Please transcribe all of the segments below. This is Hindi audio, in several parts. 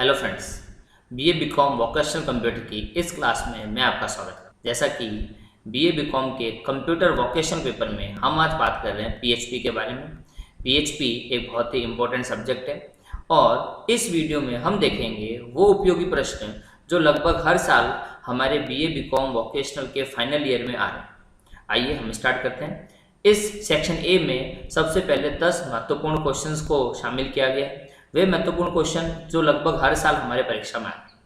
Hello friends, BA BCom vocational computer की इस क्लास में मैं आपका स्वागत करता हूँ। जैसा कि बीए बीकॉम के कंप्यूटर वोकेशनल पेपर में हम आज बात कर रहे हैं पीएचपी के बारे में। पीएचपी एक बहुत ही इम्पोर्टेंट सब्जेक्ट है और इस वीडियो में हम देखेंगे वो उपयोगी प्रश्न जो लगभग हर साल हमारे बीए बीकॉम वोकेशनल के फाइनल ईयर में आ रहे हैं। आइए हम स्टार्ट करते हैं। इस सेक्शन ए में सबसे पहले 10 महत्वपूर्ण क्वेश्चंस को शामिल किया गया है। वे महत्वपूर्ण क्वेश्चन जो लगभग हर साल हमारे परीक्षा में आते हैं,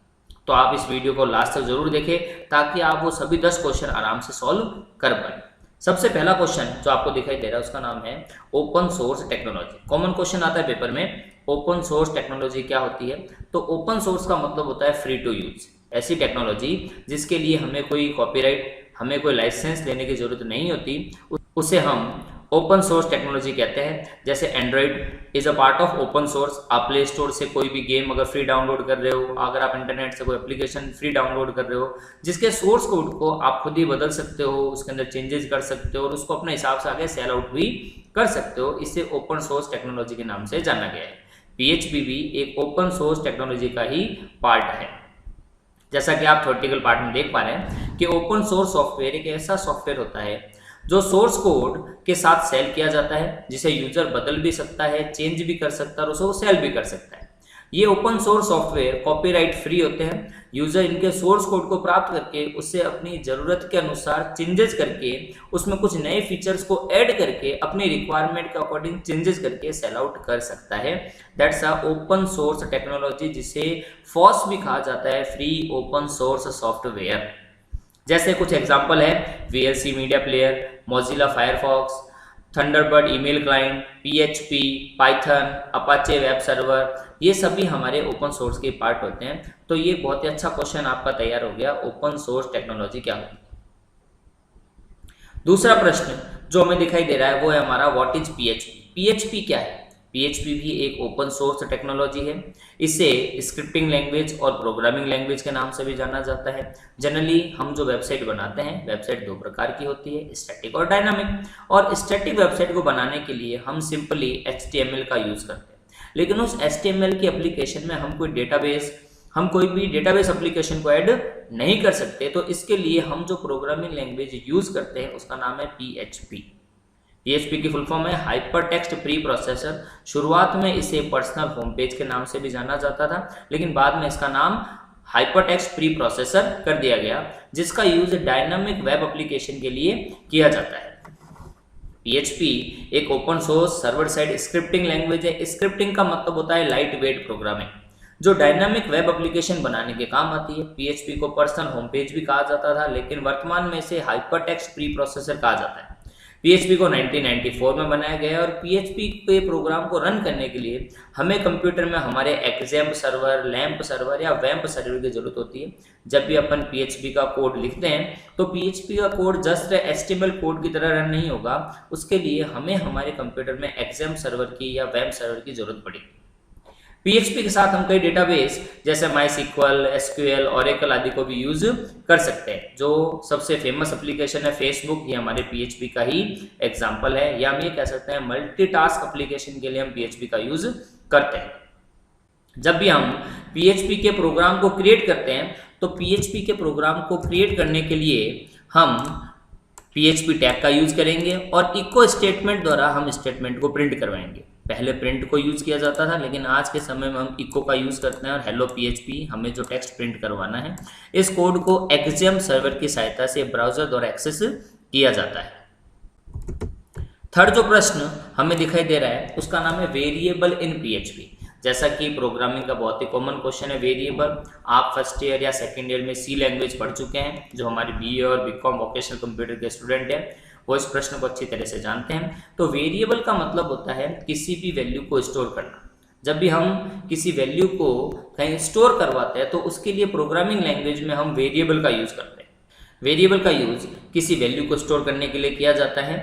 तो आप इस वीडियो को लास्ट तक जरूर देखें ताकि आप वो सभी 10 क्वेश्चन आराम से सॉल्व कर पाए। सबसे पहला क्वेश्चन जो आपको दिखाई दे रहा है उसका नाम है open source technology. Common question आता है पेपर में, ओपन सोर्स टेक्नोलॉजी क्या होती है? तो ओपन सोर्स का मतलब होता है फ्री टू यूज, ऐसी टेक्नोलॉजी जिसके लिए हमें कोई कॉपीराइट, हमें कोई लाइसेंस लेने की जरूरत नहीं होती, उसे हम ओपन सोर्स टेक्नोलॉजी कहते हैं। जैसे Android is a part of open source. आप प्ले स्टोर से कोई भी गेम अगर फ्री डाउनलोड कर रहे हो, अगर आप इंटरनेट से कोई एप्लीकेशन फ्री डाउनलोड कर रहे हो जिसके सोर्स कोड को आप खुद ही बदल सकते हो, उसके अंदर चेंजेस कर सकते हो और उसको अपने हिसाब से आगे सेल आउट भी कर सकते हो, इसे ओपन सोर्स टेक्नोलॉजी के नाम से जाना गया है। पीएचपी भी एक ओपन सोर्स टेक्नोलॉजी का ही पार्ट है। जैसा कि आप थ्योरेटिकल पार्ट में देख पा रहे हैं कि ओपन सोर्स सॉफ्टवेयर एक ऐसा सॉफ्टवेयर होता है जो सोर्स कोड के साथ सेल किया जाता है, जिसे यूजर बदल भी सकता है, चेंज भी कर सकता है और उसको सेल भी कर सकता है। ये open source software copyright free होते हैं। यूजर इनके सोर्स कोड को प्राप्त करके उससे अपनी जरूरत के अनुसार चेंजेस करके उसमें कुछ नए फीचर्स को ऐड करके अपनी रिक्वायरमेंट के अकॉर्डिंग चेंजेस करके सेल आउट कर सकता है। That's a open source technology, जिसे फॉस भी कहा जाता है, फ्री ओपन सोर्स सॉफ्टवेयर। जैसे कुछ एग्जांपल है VLC media player, Mozilla Firefox, Thunderbird email client, PHP, Python, Apache web server, ये सभी हमारे ओपन सोर्स के पार्ट होते हैं। तो ये बहुत ही अच्छा क्वेश्चन आपका तैयार हो गया, ओपन सोर्स टेक्नोलॉजी क्या होती है। दूसरा प्रश्न जो हमें दिखाई दे रहा है वो है हमारा व्हाट इज पीएचपी। पीएचपी क्या है? पीएचपी भी एक ओपन सोर्स टेक्नोलॉजी है। इसे स्क्रिप्टिंग लैंग्वेज और प्रोग्रामिंग लैंग्वेज के नाम से भी जाना जाता है। जनरली हम जो वेबसाइट बनाते हैं, वेबसाइट दो प्रकार की होती है, स्टैटिक और डायनामिक। और स्टैटिक वेबसाइट को बनाने के लिए हम सिंपली HTML का यूज करते हैं, लेकिन उस HTML की एप्लीकेशन में हम कोई भी डेटाबेस एप्लीकेशन को ऐड नहीं कर सकते। तो इसके लिए हम जो प्रोग्रामिंग लैंग्वेज यूज करते हैं उसका नाम है PHP। PHP की फुल फॉर्म है हाइपर टेक्स्ट प्री प्रोसेसर। शुरुआत में इसे पर्सनल होम पेज के नाम से भी जाना जाता था, लेकिन बाद में इसका नाम हाइपर टेक्स्ट प्री प्रोसेसर कर दिया गया, जिसका यूज डायनामिक वेब एप्लीकेशन के लिए किया जाता है। PHP एक open source server side scripting language है। स्क्रिप्टिंग का मतलब होता है लाइट वेट प्रोग्रामिंग, जो डायनामिक वेब एप्लीकेशन बनाने के काम आती है। PHP को पर्सनल होम पेज भी कहा जाता था, लेकिन वर्तमान में इसे हाइपर टेक्स्ट प्री प्रोसेसर कहा जाता है। PHP को 1994 में बनाया गया और PHP के प्रोग्राम को रन करने के लिए हमें कंप्यूटर में हमारे एक्जेम्प सर्वर, लैम्प सर्वर या वैम्प सर्वर की जरूरत होती है। जब भी अपन PHP का कोड लिखते हैं तो PHP का कोड जस्ट HTML कोड की तरह रन नहीं होगा, उसके लिए हमें हमारे कंप्यूटर में एक्जेम्प सर्वर की या वैम्प सर्वर की जरूरत पड़ेगी। PHP के साथ हम कई डेटाबेस जैसे MySQL, SQL, Oracle आदि को भी यूज कर सकते हैं। जो सबसे फेमस एप्लीकेशन है फेसबुक, ये हमारे PHP का ही एग्जांपल है, या हम ये कह सकते हैं मल्टीटास्क एप्लीकेशन के लिए हम PHP का यूज करते हैं। जब भी हम PHP के प्रोग्राम को क्रिएट करते हैं तो PHP के प्रोग्राम को क्रिएट करने के लिए हम PHP टैग का यूज करेंगे और इको स्टेटमेंट द्वारा हम स्टेटमेंट को प्रिंट करवाएंगे। पहले प्रिंट को यूज किया जाता था, लेकिन आज के समय में हम इको का यूज करते हैं और हेलो PHP हमें जो टेक्स्ट प्रिंट करवाना है, इस कोड को एक्जेम्प सर्वर की सहायता से ब्राउजर द्वारा एक्सेस किया जाता है। थर्ड जो प्रश्न हमें दिखाई दे रहा है उसका नाम है वेरिएबल इन PHP। जैसा कि प्रोग्रामिंग का बहुत ही कॉमन क्वेश्चन है वेरिएबल। आप फर्स्ट ईयर या सेकेंड ईयर में C लैंग्वेज पढ़ चुके हैं, जो हमारे BA और बीकॉम वोकेशनल कंप्यूटर के स्टूडेंट हैं वो इस प्रश्न को अच्छी तरह से जानते हैं। तो वेरिएबल का मतलब होता है किसी भी वैल्यू को स्टोर करना। जब भी हम किसी वैल्यू को कहीं स्टोर करवाते हैं तो उसके लिए प्रोग्रामिंग लैंग्वेज में हम वेरिएबल का यूज करते हैं। वेरिएबल का यूज किसी वैल्यू को स्टोर करने के लिए किया जाता है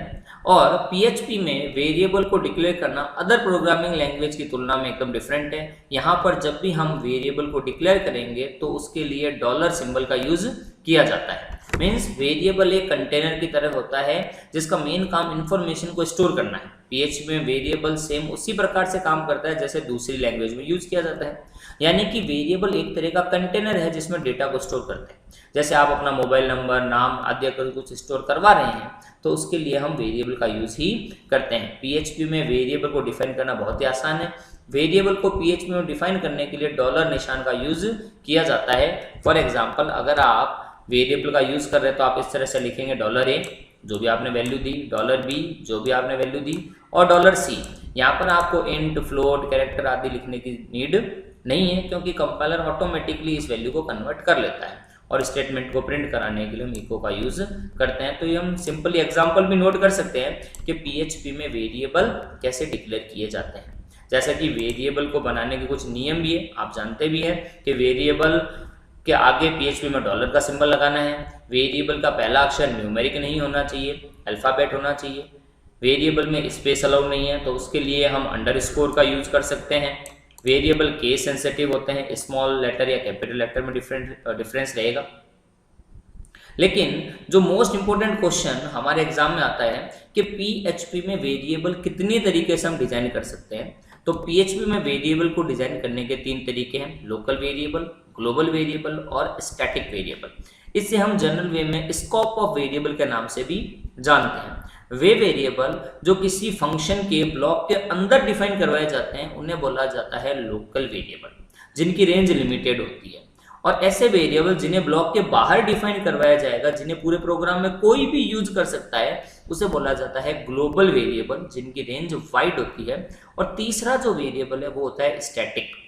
और PHP में वेरिएबल को डिक्लेयर करना अदर प्रोग्रामिंग लैंग्वेज की तुलना में एकदम डिफरेंट है। यहाँ पर जब भी हम वेरिएबल को डिक्लेयर करेंगे तो उसके लिए डॉलर सिंबल का यूज किया जाता है। मीन्स वेरिएबल एक कंटेनर की तरह होता है जिसका मेन काम इंफॉर्मेशन को स्टोर करना है। PHP में वेरिएबल सेम उसी प्रकार से काम करता है जैसे दूसरी लैंग्वेज में यूज किया जाता है, यानी कि वेरिएबल एक तरह का कंटेनर है जिसमें डेटा को स्टोर करते हैं। जैसे आप अपना मोबाइल नंबर, नाम आदि अगर कुछ स्टोर करवा रहे हैं तो उसके लिए हम वेरिएबल का यूज ही करते हैं। PHP में वेरिएबल को डिफाइन करना बहुत ही आसान है। वेरिएबल को PHP में डिफाइन करने के लिए डॉलर निशान का यूज किया जाता है। फॉर एग्जाम्पल, अगर आप वेरिएबल का यूज कर रहे हैं तो आप इस तरह से लिखेंगे $A जो भी आपने वैल्यू दी, $B जो भी आपने वैल्यू दी, और $C। यहाँ पर आपको इंट, फ्लोट, कैरेक्टर आदि लिखने की नीड नहीं है क्योंकि कंपाइलर ऑटोमेटिकली इस वैल्यू को कन्वर्ट कर लेता है और स्टेटमेंट को प्रिंट कराने के लिए हम इको का यूज करते हैं। तो ये हम सिंपली एग्जांपल भी नोट कर सकते हैं कि PHP में वेरिएबल कैसे डिक्लेयर किए जाते हैं। जैसा कि वेरिएबल को बनाने के कुछ नियम भी है, आप जानते भी हैं कि वेरिएबल के आगे PHP में डॉलर का सिंबल लगाना है। वेरिएबल का पहला अक्षर न्यूमेरिक नहीं होना चाहिए, अल्फाबेट होना चाहिए। वेरिएबल में स्पेस अलाउड नहीं है तो उसके लिए हम अंडरस्कोर का यूज कर सकते हैं। वेरिएबल केस सेंसिटिव होते हैं, स्मॉल लेटर या कैपिटल लेटर में डिफरेंस रहेगा। लेकिन जो मोस्ट इंपोर्टेंट क्वेश्चन हमारे एग्जाम में आता है कि PHP में वेरिएबल कितने तरीके से हम डिजाइन कर सकते हैं। तो PHP में वेरिएबल को डिजाइन करने के 3 तरीके हैं, लोकल वेरिएबल, ग्लोबल वेरिएबल और स्टैटिक वेरिएबल। इससे हम जनरल वे में स्कोप ऑफ वेरिएबल के नाम से भी जानते हैं। वे वेरिएबल जो किसी फंक्शन के ब्लॉक के अंदर डिफाइन करवाए जाते हैं उन्हें बोला जाता है लोकल वेरिएबल, जिनकी रेंज लिमिटेड होती है। और ऐसे वेरिएबल जिन्हें ब्लॉक के बाहर डिफाइन करवाया जाएगा, जिन्हें पूरे प्रोग्राम में कोई भी यूज कर सकता है, उसे बोला जाता है ग्लोबल वेरिएबल, जिनकी रेंज वाइड होती है। और तीसरा जो वेरिएबल है वो होता है स्टैटिक।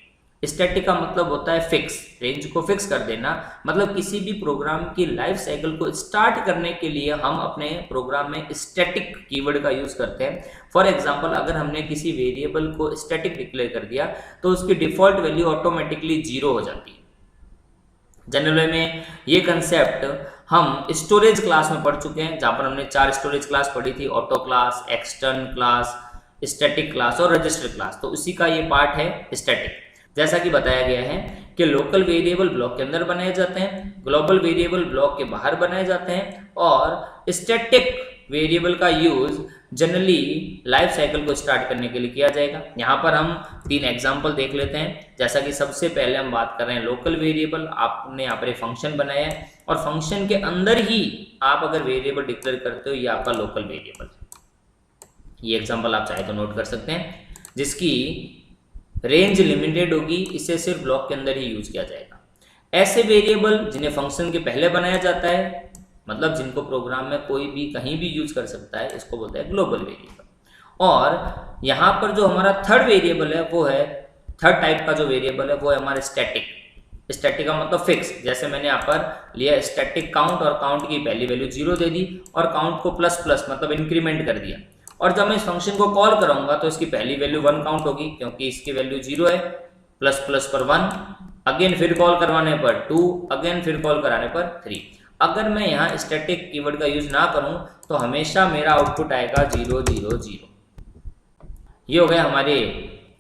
स्टैटिक का मतलब होता है फिक्स, रेंज को फिक्स कर देना। मतलब किसी भी प्रोग्राम की लाइफ साइकिल को स्टार्ट करने के लिए हम अपने प्रोग्राम में स्टैटिक कीवर्ड का यूज करते हैं। फॉर एग्जांपल, अगर हमने किसी वेरिएबल को स्टैटिक डिक्लेयर कर दिया तो उसकी डिफॉल्ट वैल्यू ऑटोमेटिकली 0 हो जाती है। जनरल में ये कंसेप्ट हम स्टोरेज क्लास में पढ़ चुके हैं, जहां पर हमने 4 स्टोरेज क्लास पढ़ी थी, auto class, extern class, static class और रजिस्टर क्लास। तो उसी का ये पार्ट है स्टैटिक। जैसा कि बताया गया है कि लोकल वेरिएबल ब्लॉक के अंदर बनाए जाते हैं, ग्लोबल वेरिएबल ब्लॉक के बाहर बनाए जाते हैं और स्टैटिक वेरिएबल का यूज जनरली लाइफ साइकिल को स्टार्ट करने के लिए किया जाएगा। यहाँ पर हम 3 एग्जांपल देख लेते हैं। जैसा कि सबसे पहले हम बात कर रहे हैं लोकल वेरिएबल। आपने यहाँ पर एक फंक्शन बनाया है और फंक्शन के अंदर ही आप अगर वेरिएबल डिक्लेयर करते हो, ये आपका लोकल वेरिएबल। ये एग्जाम्पल आप चाहे तो नोट कर सकते हैं, जिसकी रेंज लिमिटेड होगी, इसे सिर्फ ब्लॉक के अंदर ही यूज किया जाएगा। ऐसे वेरिएबल जिन्हें फंक्शन के पहले बनाया जाता है, मतलब जिनको प्रोग्राम में कोई भी कहीं भी यूज कर सकता है, इसको बोलते हैं ग्लोबल वेरिएबल। और यहाँ पर जो हमारा थर्ड वेरिएबल है वो है, थर्ड टाइप का जो वेरिएबल है वो है हमारा स्टैटिक। स्टैटिक का मतलब फिक्स। जैसे मैंने यहाँ पर लिया स्टैटिक काउंट और काउंट की पहली वैल्यू 0 दे दी और काउंट को प्लस प्लस मतलब इंक्रीमेंट कर दिया। और जब मैं इस फंक्शन को कॉल कराऊंगा तो इसकी पहली वैल्यू 1 काउंट होगी क्योंकि इसकी वैल्यू 0 है, प्लस प्लस पर 1, अगेन फिर कॉल करवाने पर 2, अगेन फिर कॉल कराने पर 3। अगर मैं यहाँ स्टैटिक कीवर्ड का यूज ना करूं तो हमेशा मेरा आउटपुट आएगा 0 0 0। ये हो गया हमारे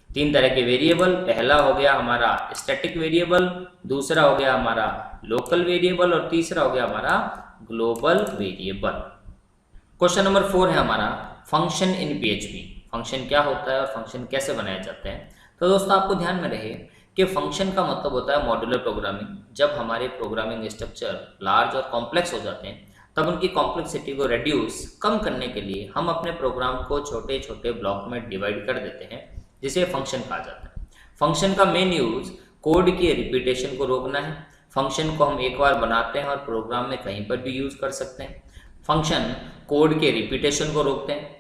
3 तरह के वेरिएबल। पहला हो गया हमारा स्टैटिक वेरिएबल, दूसरा हो गया हमारा लोकल वेरिएबल और तीसरा हो गया हमारा ग्लोबल वेरिएबल। क्वेश्चन नंबर 4 है हमारा फंक्शन इन PHP। फंक्शन क्या होता है और फंक्शन कैसे बनाए जाते हैं। तो दोस्तों आपको ध्यान में रहे कि फंक्शन का मतलब होता है मॉड्यूलर प्रोग्रामिंग। जब हमारे प्रोग्रामिंग स्ट्रक्चर लार्ज और कॉम्प्लेक्स हो जाते हैं तब उनकी कॉम्प्लेक्सिटी को रिड्यूस कम करने के लिए हम अपने प्रोग्राम को छोटे छोटे ब्लॉक में डिवाइड कर देते हैं, जिसे फंक्शन कहा जाता है। फंक्शन का मेन यूज कोड की रिपीटेशन को रोकना है। फंक्शन को हम एक बार बनाते हैं और प्रोग्राम में कहीं पर भी यूज कर सकते हैं। फंक्शन कोड के रिपीटेशन को रोकते हैं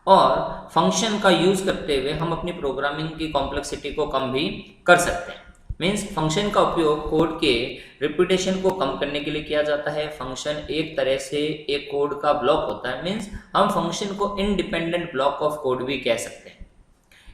और फंक्शन का यूज करते हुए हम अपनी प्रोग्रामिंग की कॉम्प्लेक्सिटी को कम भी कर सकते हैं। मीन्स फंक्शन का उपयोग कोड के रिपीटेशन को कम करने के लिए किया जाता है। फंक्शन एक तरह से एक कोड का ब्लॉक होता है। मीन्स हम फंक्शन को इंडिपेंडेंट ब्लॉक ऑफ कोड भी कह सकते हैं।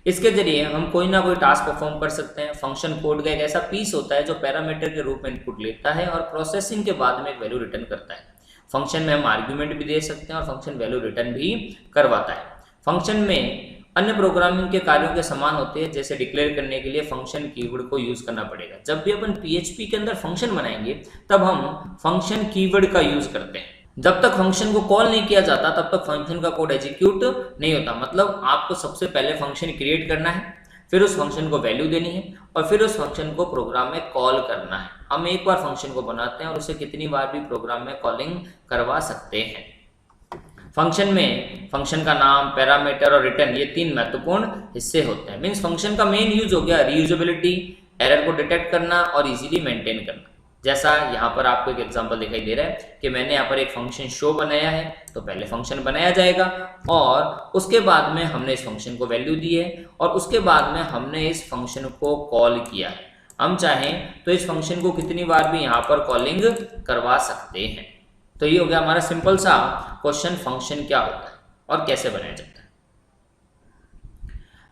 इसके जरिए हम कोई ना कोई टास्क परफॉर्म कर सकते हैं। फंक्शन कोड का एक ऐसा पीस होता है जो पैरामीटर के रूप में इनपुट लेता है और प्रोसेसिंग के बाद में एक वैल्यू रिटर्न करता है। फंक्शन में हम आर्ग्यूमेंट भी दे सकते हैं और फंक्शन वैल्यू रिटर्न भी करवाता है। फंक्शन में अन्य प्रोग्रामिंग के कार्यों के समान होते हैं, जैसे डिक्लेयर करने के लिए फंक्शन कीवर्ड को यूज करना पड़ेगा। जब भी अपन PHP के अंदर फंक्शन बनाएंगे तब हम फंक्शन कीवर्ड का यूज करते हैं। जब तक फंक्शन को कॉल नहीं किया जाता तब तक फंक्शन का कोड एग्जीक्यूट नहीं होता। मतलब आपको सबसे पहले फंक्शन क्रिएट करना है, फिर उस फंक्शन को वैल्यू देनी है और फिर उस फंक्शन को प्रोग्राम में कॉल करना है। हम एक बार फंक्शन को बनाते हैं और उसे कितनी बार भी प्रोग्राम में कॉलिंग करवा सकते हैं। फंक्शन में फंक्शन का नाम, पैरामीटर और रिटर्न, ये 3 महत्वपूर्ण हिस्से होते हैं। मीन्स फंक्शन का मेन यूज हो गया रीयूजेबिलिटी, एरर को डिटेक्ट करना और इजीली मेंटेन करना। जैसा यहाँ पर आपको एक एग्जांपल दिखाई दे रहा है कि मैंने यहाँ पर एक फंक्शन शो बनाया है, तो पहले फंक्शन बनाया जाएगा और उसके बाद में हमने इस फंक्शन को वैल्यू दी है और उसके बाद में हमने इस फंक्शन को कॉल किया है। हम चाहें तो इस फंक्शन को कितनी बार भी यहाँ पर कॉलिंग करवा सकते हैं। तो ये हो गया हमारा सिंपल सा क्वेश्चन, फंक्शन क्या होता है और कैसे बनाया जाता है।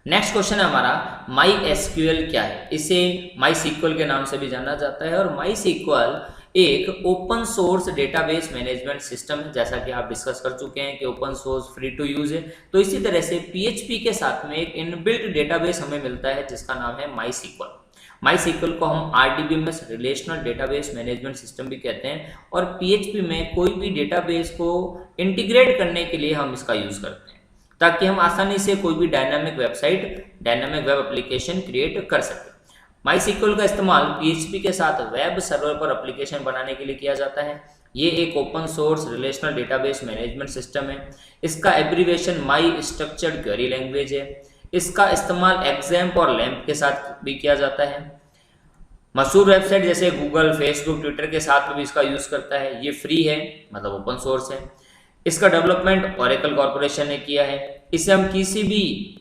नेक्स्ट क्वेश्चन है हमारा माई एसक्यूएल क्या है। इसे माई सीक्वल के नाम से भी जाना जाता है और माई सीक्वल एक open source database management system है। जैसा कि आप डिस्कस कर चुके हैं कि open source free to use है, तो इसी तरह से पीएचपी के साथ में एक इनबिल्ट डेटाबेस हमें मिलता है जिसका नाम है माई सीक्वल। माई सीक्वल को हम RDBMS relational database management system भी कहते हैं और पीएचपी में कोई भी डेटाबेस को इंटीग्रेट करने के लिए हम इसका यूज करते हैं ताकि हम आसानी से कोई भी dynamic website, dynamic web application create कर सकें। माई सीक्वल का इस्तेमाल पीएचपी के साथ वेब सर्वर पर एप्लीकेशन बनाने के लिए किया जाता है। ये एक open source relational database management system है। इसका एब्रीविएशन माई स्ट्रक्चर्ड क्वेरी लैंग्वेज है। इसका इस्तेमाल एग्जैम्प और लैम्प के साथ भी किया जाता है। मशहूर वेबसाइट जैसे गूगल, फेसबुक, ट्विटर के साथ में भी इसका यूज करता है। ये फ्री है, मतलब ओपन सोर्स है। इसका डेवलपमेंट ओरेकल कॉर्पोरेशन ने किया है। इसे हम किसी भी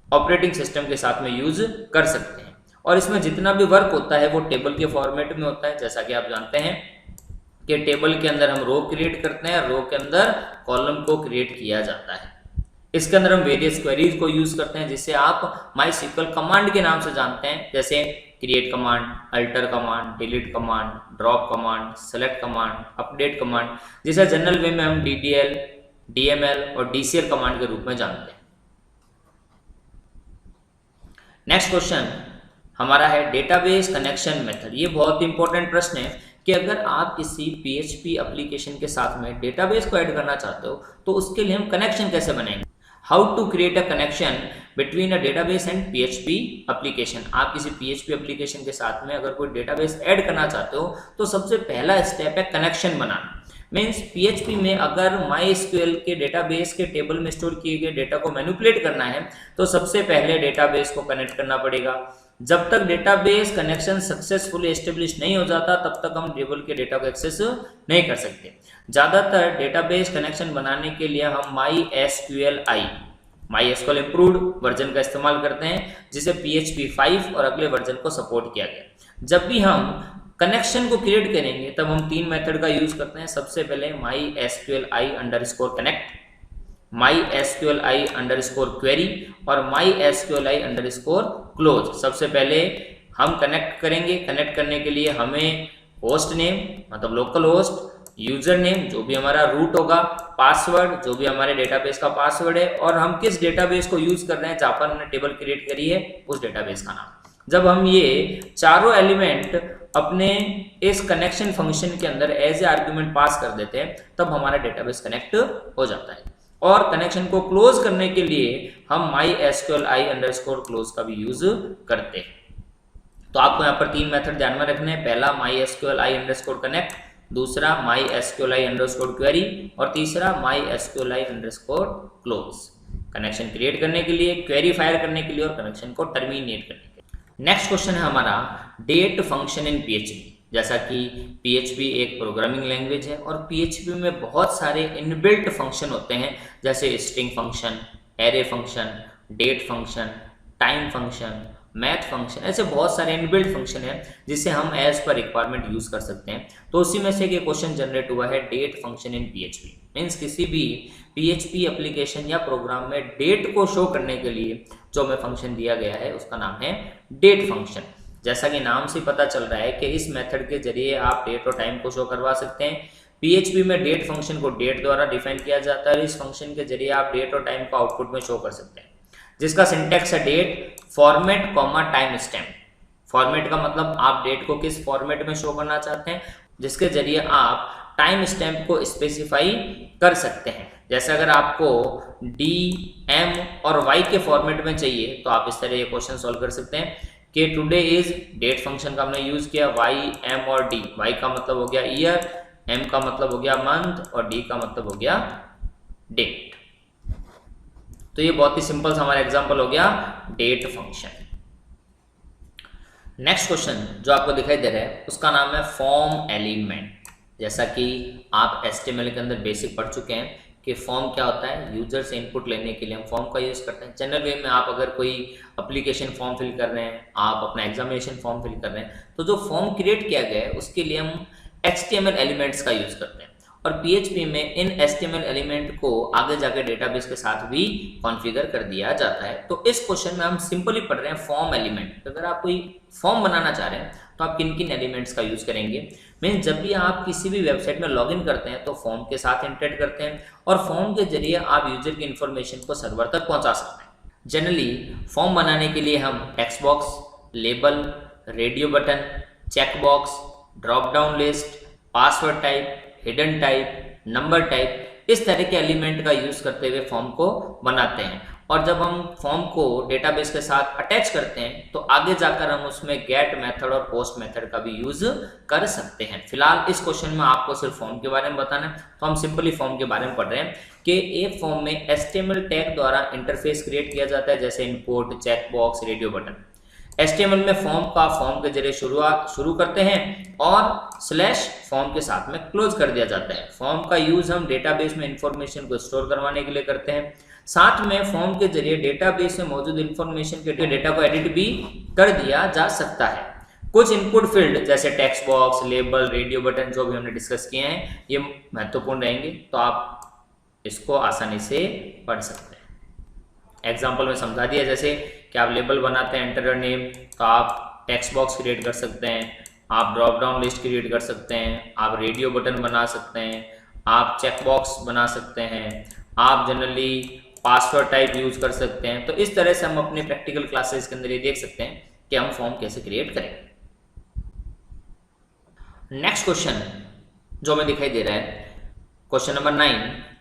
ऑपरेटिंग सिस्टम के साथ में यूज कर सकते हैं और इसमें जितना भी वर्क होता है वो टेबल के फॉर्मेट में होता है। जैसा कि आप जानते हैं कि टेबल के अंदर हम रो क्रिएट करते हैं, रो के अंदर कॉलम को क्रिएट किया जाता है। इसके अंदर हम वेरियस क्वेरीज को यूज करते हैं जिसे आप माई सीक्वल कमांड के नाम से जानते हैं, जैसे create command, alter command, delete command, drop command, select command, update command, जिसे जनरल वे में हम डीडीएल, डीएमएल और डीसीएल कमांड के रूप में जानते हैं। नेक्स्ट क्वेश्चन हमारा है डेटाबेस कनेक्शन मेथड। ये बहुत इंपॉर्टेंट प्रश्न है कि अगर आप किसी पीएचपी एप्लीकेशन के साथ में डेटाबेस को ऐड करना चाहते हो तो उसके लिए हम कनेक्शन कैसे बनाएंगे। How to create a connection between a database and PHP application. आप किसी पीएचपी एप्लीकेशन के साथ में अगर कोई डेटाबेस ऐड करना चाहते हो तो सबसे पहला स्टेप है कनेक्शन बनाना। मीन्स पीएचपी में अगर माईएसक्यूएल के डेटाबेस के टेबल में स्टोर किए गए डेटा को मैनिपुलेट करना है तो सबसे पहले डेटाबेस को कनेक्ट करना पड़ेगा। जब तक डेटाबेस कनेक्शन सक्सेसफुली एस्टेब्लिश नहीं हो जाता तब तक हम टेबल के डेटा को एक्सेस नहीं कर सकते। ज़्यादातर डेटाबेस कनेक्शन बनाने के लिए हम माईएसक्यूएल इम्प्रूव्ड वर्जन का इस्तेमाल करते हैं जिसे PHP 5 और अगले वर्जन को सपोर्ट किया गया। जब भी हम कनेक्शन को क्रिएट करेंगे तब हम 3 मेथड का यूज करते हैं। सबसे पहले MySQLi_connect, MySQLi_query और MySQLi_close। सबसे पहले हम कनेक्ट करेंगे। कनेक्ट करने के लिए हमें होस्ट नेम मतलब लोकल होस्ट, यूजर नेम जो भी हमारा रूट होगा, पासवर्ड जो भी हमारे डेटाबेस का पासवर्ड है और हम किस डेटाबेस को यूज कर रहे हैं जहां पर हमने टेबल क्रिएट करी है उस डेटाबेस का नाम। जब हम ये चारों एलिमेंट अपने इस कनेक्शन फंक्शन के अंदर एज ए आर्ग्यूमेंट पास कर देते हैं तब हमारा डेटाबेस कनेक्ट हो जाता है। और कनेक्शन को क्लोज करने के लिए हम MySQLi_close का भी यूज करते हैं। तो आपको यहाँ पर 3 मेथड ध्यान में रखने हैं। पहला MySQLi_connect, दूसरा MySQLi_query और तीसरा MySQLi_close। कनेक्शन क्रिएट करने के लिए, क्वेरी फायर करने के लिए और कनेक्शन को टर्मिनेट करने के लिए। नेक्स्ट क्वेश्चन है हमारा डेट फंक्शन इन PHP। जैसा कि PHP एक प्रोग्रामिंग लैंग्वेज है और PHP में बहुत सारे इनबिल्ट फंक्शन होते हैं जैसे string function, array function, date function, time function, math function, ऐसे बहुत सारे इनबिल्ट फंक्शन है जिसे हम एज पर रिक्वायरमेंट यूज कर सकते हैं। तो उसी में से एक क्वेश्चन जनरेट हुआ है date function in PHP। Means किसी भी PHP एप्लीकेशन या प्रोग्राम में डेट को शो करने के लिए जो हमें फंक्शन दिया गया है उसका नाम है डेट फंक्शन। जैसा कि नाम से पता चल रहा है कि इस मेथड के जरिए आप डेट और टाइम को शो करवा सकते हैं। PHP में डेट फंक्शन को डेट द्वारा डिफाइन किया जाता है और इस फंक्शन के जरिए आप डेट और टाइम को आउटपुट में शो कर सकते हैं, जिसका सिंटेक्स है date format comma timestamp. Format का मतलब आप डेट को किस फॉर्मेट में शो करना चाहते हैं जिसके जरिए आप टाइम स्टैम्प को स्पेसिफाई कर सकते हैं। जैसे अगर आपको डी, एम और वाई के फॉर्मेट में चाहिए तो आप इस तरह ये क्वेश्चन सॉल्व कर सकते हैं कि टुडे इज डेट फंक्शन का हमने यूज किया, वाई, एम और डी। वाई का मतलब हो गया ईयर, एम का मतलब हो गया मंथ और डी का मतलब हो गया डेट। तो ये बहुत ही सिंपल सा हमारा एग्जांपल हो गया डेट फंक्शन। नेक्स्ट क्वेश्चन जो आपको दिखाई दे रहा है उसका नाम है फॉर्म एलिमेंट। जैसा कि आप HTML के अंदर बेसिक पढ़ चुके हैं कि फॉर्म क्या होता है, यूजर से इनपुट लेने के लिए हम फॉर्म का यूज करते हैं। जनरल वे में आप अगर कोई एप्लीकेशन फॉर्म फिल कर रहे हैं, आप अपना एग्जामिनेशन फॉर्म फिल कर रहे हैं, तो जो फॉर्म क्रिएट किया गया है उसके लिए हम HTML एलिमेंट्स का यूज करते हैं। और PHP में इन HTML एलिमेंट को आगे जाके डेटाबेस के साथ भी कॉन्फ़िगर कर दिया जाता है। तो इस क्वेश्चन में हम सिंपली पढ़ रहे हैं फॉर्म एलिमेंट। अगर आप कोई फॉर्म बनाना चाह रहे हैं तो आप किन किन एलिमेंट्स का यूज करेंगे। मीन जब भी आप किसी भी वेबसाइट में लॉगिन करते हैं तो फॉर्म के साथ इंटरेक्ट करते हैं और फॉर्म के जरिए आप यूजर की इंफॉर्मेशन को सर्वर तक पहुंचा सकते हैं। जनरली फॉर्म बनाने के लिए हम text box, label, radio button, check box, drop down list, password type, hidden type, number type, इस तरह के एलिमेंट का यूज करते हुए फॉर्म को बनाते हैं। और जब हम फॉर्म को डेटाबेस के साथ अटैच करते हैं तो आगे जाकर हम उसमें गेट मेथड और पोस्ट मेथड का भी यूज कर सकते हैं। फिलहाल इस क्वेश्चन में आपको सिर्फ फॉर्म के बारे में बताना है, तो हम सिंपली फॉर्म के बारे में पढ़ रहे हैं कि एक फॉर्म में HTML टैग द्वारा इंटरफेस क्रिएट किया जाता है, जैसे input, check box, radio button. HTML में फॉर्म का फॉर्म के जरिए शुरू करते हैं और स्लैश फॉर्म के साथ में क्लोज कर दिया जाता है। फॉर्म का यूज हम डेटाबेस में इंफॉर्मेशन को स्टोर करवाने के लिए करते हैं। साथ में फॉर्म के जरिए डेटाबेस में मौजूद इंफॉर्मेशन के डेटा को एडिट भी कर दिया जा सकता है। कुछ इनपुट फील्ड जैसे text box, label, radio button जो भी हमने डिस्कस किए हैं ये महत्वपूर्ण रहेंगे, तो आप इसको आसानी से पढ़ सकते हैं। एग्जाम्पल में समझा दिया, जैसे कि आप लेबल बनाते हैं एंटर नेम, तो आप टेक्स्ट बॉक्स क्रिएट कर सकते हैं, आप ड्रॉप डाउन लिस्ट क्रिएट कर सकते हैं, आप रेडियो बटन बना सकते हैं, आप चेक बॉक्स बना सकते हैं, आप जनरली पासवर्ड टाइप यूज कर सकते हैं। तो इस तरह से हम अपने प्रैक्टिकल क्लासेस के अंदर ये देख सकते हैं कि हम फॉर्म कैसे क्रिएट करें। नेक्स्ट क्वेश्चन जो हमें दिखाई दे रहा है, क्वेश्चन नंबर 9,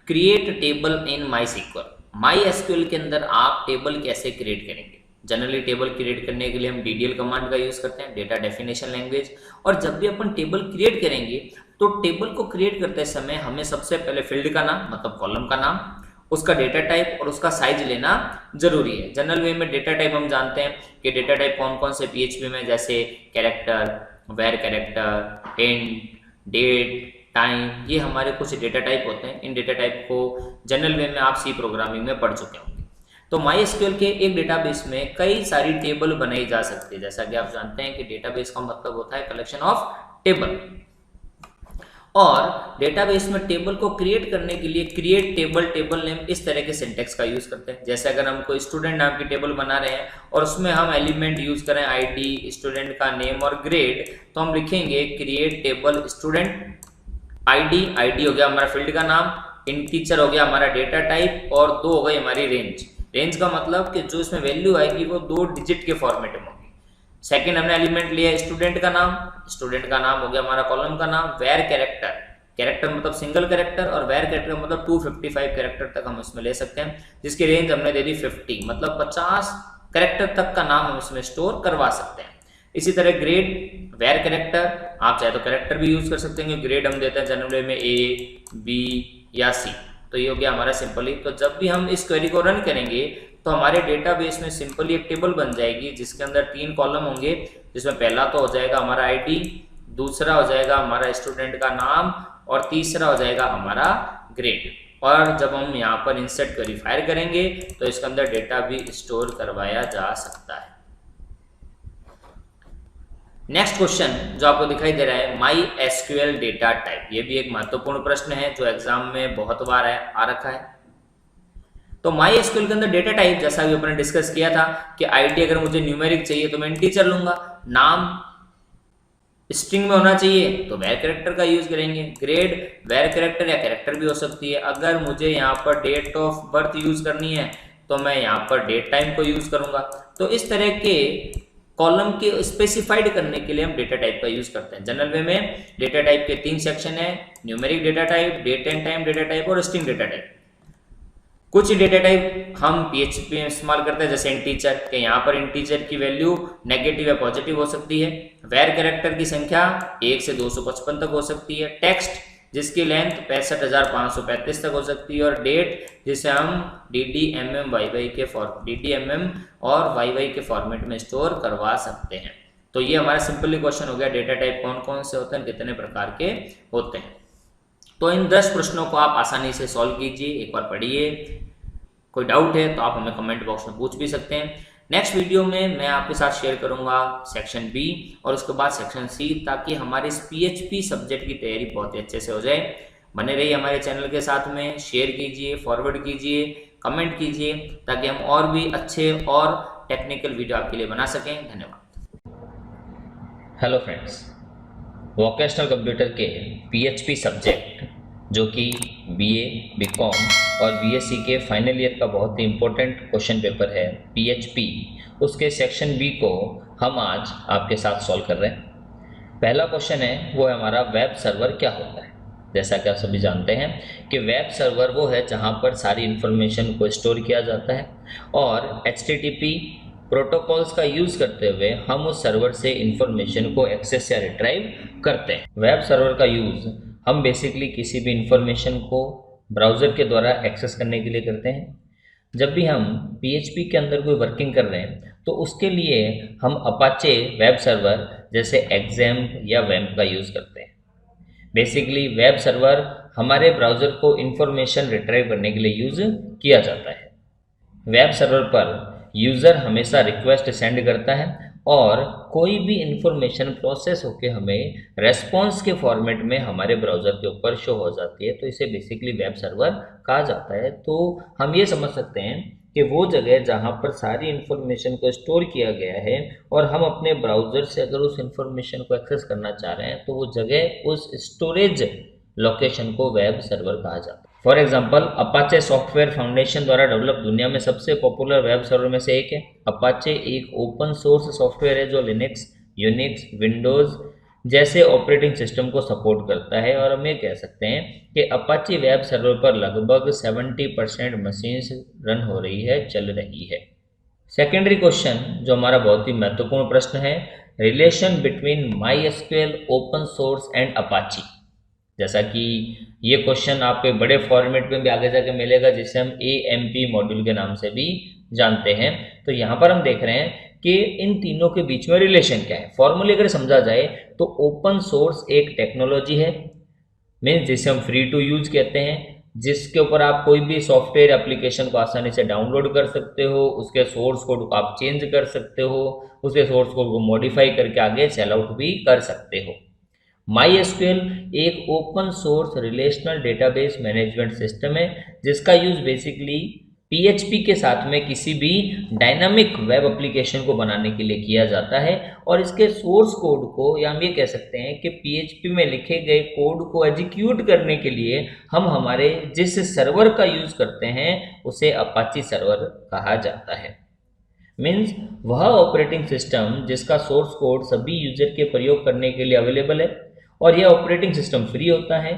क्रिएट टेबल इन MySQL। MySQL के अंदर आप टेबल कैसे क्रिएट करेंगे। जनरली टेबल क्रिएट करने के लिए हम DDL कमांड का यूज करते हैं, डेटा डेफिनेशन लैंग्वेज। और जब भी अपन टेबल क्रिएट करेंगे तो टेबल को क्रिएट करते समय हमें सबसे पहले फील्ड का नाम मतलब कॉलम का नाम, उसका डेटा टाइप और उसका साइज लेना जरूरी है। जनरल वे में डेटा टाइप हम जानते हैं कि डेटा टाइप कौन कौन से PHP में, जैसे character, var character, int, date, time, ये हमारे कुछ डेटा टाइप होते हैं। इन डेटा टाइप को जनरल वे में आप C प्रोग्रामिंग में पढ़ चुके होंगे। तो MySQL के एक डेटाबेस में कई सारी टेबल बनाई जा सकती है। जैसा कि आप जानते हैं कि डेटाबेस का मतलब होता है कलेक्शन ऑफ टेबल, और डेटाबेस में टेबल को क्रिएट करने के लिए क्रिएट टेबल, टेबल नेम, इस तरह के सिंटेक्स का यूज करते हैं। जैसे अगर हम कोई स्टूडेंट नाम की टेबल बना रहे हैं और उसमें हम एलिमेंट यूज करें ID, स्टूडेंट का नेम और ग्रेड, तो हम लिखेंगे क्रिएट टेबल स्टूडेंट ID हो गया हमारा फील्ड का नाम, इंटीजर हो गया हमारा डेटा टाइप और 2 हो गई हमारी रेंज। रेंज का मतलब कि जो इसमें वैल्यू आएगी वो 2 डिजिट के फॉर्मेट में होगी। सेकंड हमने एलिमेंट लिया स्टूडेंट का नाम हो गया हमारा कॉलम का नाम। वेर कैरेक्टर मतलब सिंगल कैरेक्टर, और वेर कैरेक्टर मतलब 255 कैरेक्टर तक हम इसमें ले सकते हैं, जिसकी रेंज हमने दे दी 50, मतलब 50 कैरेक्टर तक का नाम हम इसमें स्टोर करवा सकते हैं। इसी तरह ग्रेड, वेर कैरेक्टर, आप चाहे तो कैरेक्टर भी यूज कर सकते हैं, ग्रेड हम देते हैं जनरल वे में A, B या C। तो ये हो गया हमारा सिंपली। तो जब भी हम इस क्वेरी को रन करेंगे तो हमारे डेटाबेस में सिंपली एक टेबल बन जाएगी जिसके अंदर 3 कॉलम होंगे, जिसमें पहला तो हो जाएगा हमारा ID, दूसरा हो जाएगा हमारा स्टूडेंट का नाम और तीसरा हो जाएगा हमारा ग्रेड। और जब हम यहाँ पर इंसर्ट वेरीफायर करेंगे तो इसके अंदर डेटा भी स्टोर करवाया जा सकता है। नेक्स्ट क्वेश्चन जो आपको दिखाई दे रहा है MySQL डेटा टाइप, ये भी एक महत्वपूर्ण प्रश्न है जो एग्जाम में बहुत बार आ रखा है। तो MySQL के अंदर डेटा टाइप जैसा भी अपने डिस्कस किया था कि ID अगर मुझे न्यूमेरिक चाहिए तो मैं इंटीजर लूंगा, नाम स्ट्रिंग में होना चाहिए तो वेर कैरेक्टर का यूज करेंगे, ग्रेड वेर कैरेक्टर या कैरेक्टर भी हो सकती है। अगर मुझे यहाँ पर डेट ऑफ बर्थ यूज करनी है तो मैं यहाँ पर डेट टाइम को यूज करूंगा। तो इस तरह के कॉलम के स्पेसिफाइड करने के लिए हम डेटा टाइप का यूज करते हैं। जनरल वे में डेटा टाइप के 3 सेक्शन है, numeric data type, date and time data type और स्ट्रिंग डेटा टाइप। कुछ डेटा टाइप हम PHP में इस्तेमाल करते हैं, जैसे इंटीजर, कि यहाँ पर इंटीजर की वैल्यू नेगेटिव या पॉजिटिव हो सकती है। वेर कैरेक्टर की संख्या 1 से 255 तक हो सकती है। टेक्स्ट जिसकी लेंथ 65,535 तक हो सकती है। और डेट जिसे हम DDMM और YY के फॉर्मेट में स्टोर करवा सकते हैं। तो ये हमारा सिंपली क्वेश्चन हो गया, डेटा टाइप कौन कौन से होते हैं, कितने प्रकार के होते हैं। तो इन 10 प्रश्नों को आप आसानी से सॉल्व कीजिए, एक बार पढ़िए। कोई डाउट है तो आप हमें कमेंट बॉक्स में पूछ भी सकते हैं। नेक्स्ट वीडियो में मैं आपके साथ शेयर करूंगा सेक्शन बी और उसके बाद सेक्शन सी, ताकि हमारे इस PHP सब्जेक्ट की तैयारी बहुत ही अच्छे से हो जाए। बने रहिए हमारे चैनल के साथ में, शेयर कीजिए, फॉरवर्ड कीजिए, कमेंट कीजिए, ताकि हम और भी अच्छे और टेक्निकल वीडियो आपके लिए बना सकें। धन्यवाद। हेलो फ्रेंड्स, वोकेशनल कंप्यूटर के PHP सब्जेक्ट जो कि BA, BCom और BSc के फाइनल ईयर का बहुत ही इम्पोर्टेंट क्वेश्चन पेपर है PHP, उसके सेक्शन बी को हम आज आपके साथ सॉल्व कर रहे हैं। पहला क्वेश्चन है वो है हमारा वेब सर्वर क्या होता है। जैसा कि आप सभी जानते हैं कि वेब सर्वर वो है जहां पर सारी इन्फॉर्मेशन को स्टोर किया जाता है और HTTP प्रोटोकॉल्स का यूज़ करते हुए हम उस सर्वर से इंफॉर्मेशन को एक्सेस या रिट्राइव करते हैं। वेब सर्वर का यूज़ हम बेसिकली किसी भी इंफॉर्मेशन को ब्राउज़र के द्वारा एक्सेस करने के लिए करते हैं। जब भी हम PHP के अंदर कोई वर्किंग कर रहे हैं तो उसके लिए हम अपाचे वेब सर्वर जैसे XAMPP या WAMP का यूज़ करते हैं। बेसिकली वेब सर्वर हमारे ब्राउज़र को इंफॉर्मेशन रिट्राइव करने के लिए यूज़ किया जाता है। वेब सर्वर पर यूज़र हमेशा रिक्वेस्ट सेंड करता है और कोई भी इंफॉर्मेशन प्रोसेस होकर हमें रेस्पॉन्स के फॉर्मेट में हमारे ब्राउज़र के ऊपर शो हो जाती है, तो इसे बेसिकली वेब सर्वर कहा जाता है। तो हम ये समझ सकते हैं कि वो जगह जहाँ पर सारी इंफॉर्मेशन को स्टोर किया गया है और हम अपने ब्राउज़र से अगर उस इंफॉर्मेशन को एक्सेस करना चाह रहे हैं तो वो जगह, उस स्टोरेज लोकेशन को वेब सर्वर कहा जाता है। For example, Apache software foundation द्वारा डेवलप दुनिया में सबसे पॉपुलर वेब सर्वर में से एक है। अपाचे एक ओपन सोर्स सॉफ्टवेयर है जो लिनक्स, यूनिक्स, विंडोज़ जैसे ऑपरेटिंग सिस्टम को सपोर्ट करता है और हम ये कह सकते हैं कि अपाचे वेब सर्वर पर लगभग 70% मशीन्स रन हो रही है, चल रही है। सेकेंडरी क्वेश्चन जो हमारा बहुत ही महत्वपूर्ण प्रश्न है, relation between MySQL, open source and Apache. जैसा कि ये क्वेश्चन आपके बड़े फॉर्मेट में भी आगे जाके मिलेगा, जिसे हम AMP मॉड्यूल के नाम से भी जानते हैं। तो यहाँ पर हम देख रहे हैं कि इन तीनों के बीच में रिलेशन क्या है। फॉर्मूले अगर समझा जाए तो ओपन सोर्स एक टेक्नोलॉजी है, मीन्स जिसे हम फ्री टू यूज कहते हैं, जिसके ऊपर आप कोई भी सॉफ्टवेयर एप्लीकेशन को आसानी से डाउनलोड कर सकते हो, उसके सोर्स कोड को आप चेंज कर सकते हो, उसके सोर्स कोड को मॉडिफाई करके आगे सेल आउट भी कर सकते हो। MySQL एक open source relational database management system है जिसका यूज बेसिकली PHP के साथ में किसी भी डायनामिक वेब एप्लीकेशन को बनाने के लिए किया जाता है और इसके सोर्स कोड को, या हम ये कह सकते हैं कि PHP में लिखे गए कोड को एग्जीक्यूट करने के लिए हम हमारे जिस सर्वर का यूज करते हैं उसे अपाची सर्वर कहा जाता है। मीन्स वह ऑपरेटिंग सिस्टम जिसका सोर्स कोड सभी यूजर के प्रयोग करने के लिए अवेलेबल है और यह ऑपरेटिंग सिस्टम फ्री होता है।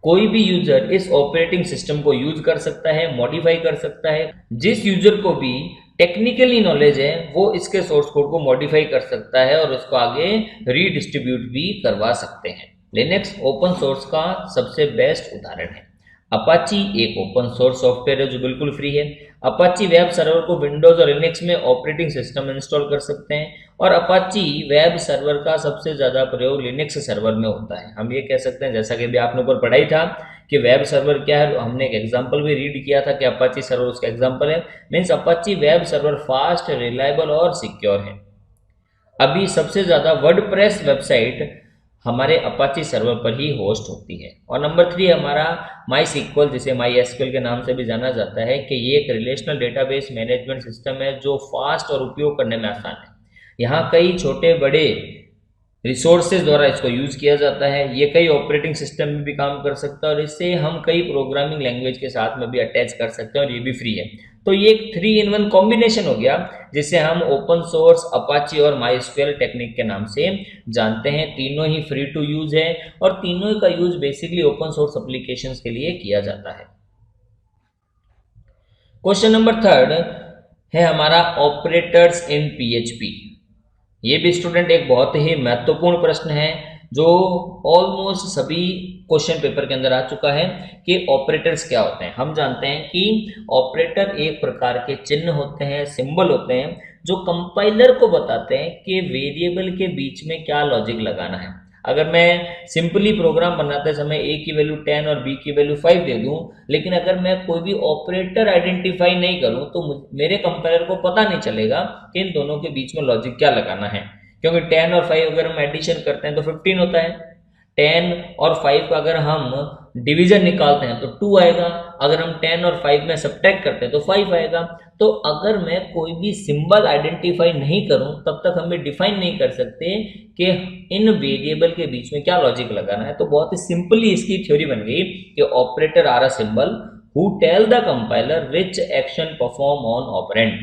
कोई भी यूजर इस ऑपरेटिंग सिस्टम को यूज कर सकता है, मॉडिफाई कर सकता है। जिस यूजर को भी टेक्निकली नॉलेज है वो इसके सोर्स कोड को मॉडिफाई कर सकता है और उसको आगे रीडिस्ट्रीब्यूट भी करवा सकते हैं। लिनक्स ओपन सोर्स का सबसे बेस्ट उदाहरण है। अपाची एक ओपन सोर्स सॉफ्टवेयर है जो बिल्कुल फ्री है। अपाची वेब सर्वर को विंडोज और लिनक्स में ऑपरेटिंग सिस्टम इंस्टॉल कर सकते हैं और अपाची वेब सर्वर का सबसे ज़्यादा प्रयोग लिनक्स सर्वर में होता है। हम ये कह सकते हैं, जैसा कि भी आपने ऊपर पढ़ाई था कि वेब सर्वर क्या है, हमने एक एग्जाम्पल भी रीड किया था कि अपाची सर्वर उसका एग्जाम्पल है। Means Apache web server fast, reliable और सिक्योर है। अभी सबसे ज़्यादा वर्डप्रेस वेबसाइट हमारे अपाची सर्वर पर ही होस्ट होती है। और नंबर 3 हमारा MySQL, जिसे MySQL के नाम से भी जाना जाता है, कि ये एक रिलेशनल डेटाबेस मैनेजमेंट सिस्टम है जो फास्ट और उपयोग करने में आसान है। यहाँ कई छोटे बड़े रिसोर्सेज द्वारा इसको यूज़ किया जाता है। ये कई ऑपरेटिंग सिस्टम में भी काम कर सकता है और इससे हम कई प्रोग्रामिंग लैंग्वेज के साथ में भी अटैच कर सकते हैं और ये भी फ्री है। तो ये एक 3-in-1 कॉम्बिनेशन हो गया जिसे हम ओपन सोर्स अपाची और माइस्क्वेल टेक्निक के नाम से जानते हैं। तीनों ही फ्री टू यूज है और तीनों का use basically open source applications के लिए किया जाता है। क्वेश्चन नंबर 3 है हमारा ऑपरेटर्स इन पीएचपी। ये भी स्टूडेंट एक बहुत ही महत्वपूर्ण प्रश्न है जो ऑलमोस्ट सभी क्वेश्चन पेपर के अंदर आ चुका है कि ऑपरेटर्स क्या होते हैं। हम जानते हैं कि ऑपरेटर एक प्रकार के चिन्ह होते हैं, सिंबल होते हैं जो कंपाइलर को बताते हैं कि वेरिएबल के बीच में क्या लॉजिक लगाना है। अगर मैं सिंपली प्रोग्राम बनाते समय a की वैल्यू 10 और b की वैल्यू 5 दे दूं, लेकिन अगर मैं कोई भी ऑपरेटर आइडेंटिफाई नहीं करूं तो मेरे कंपाइलर को पता नहीं चलेगा कि इन दोनों के बीच में लॉजिक क्या लगाना है, क्योंकि 10 और 5 अगर हम एडिशन करते हैं तो 15 होता है। 10 और 5 का अगर हम डिवीजन निकालते हैं तो 2 आएगा, अगर हम 10 और 5 में सब्ट्रैक्ट करते हैं तो 5 आएगा। तो अगर मैं कोई भी सिंबल आइडेंटिफाई नहीं करूं तब तक हम डिफाइन नहीं कर सकते कि इन वेरिएबल के बीच में क्या लॉजिक लगाना है। तो बहुत ही सिंपली इसकी थ्योरी बन गई कि operator are a symbol who tell the compiler which action perform on operand.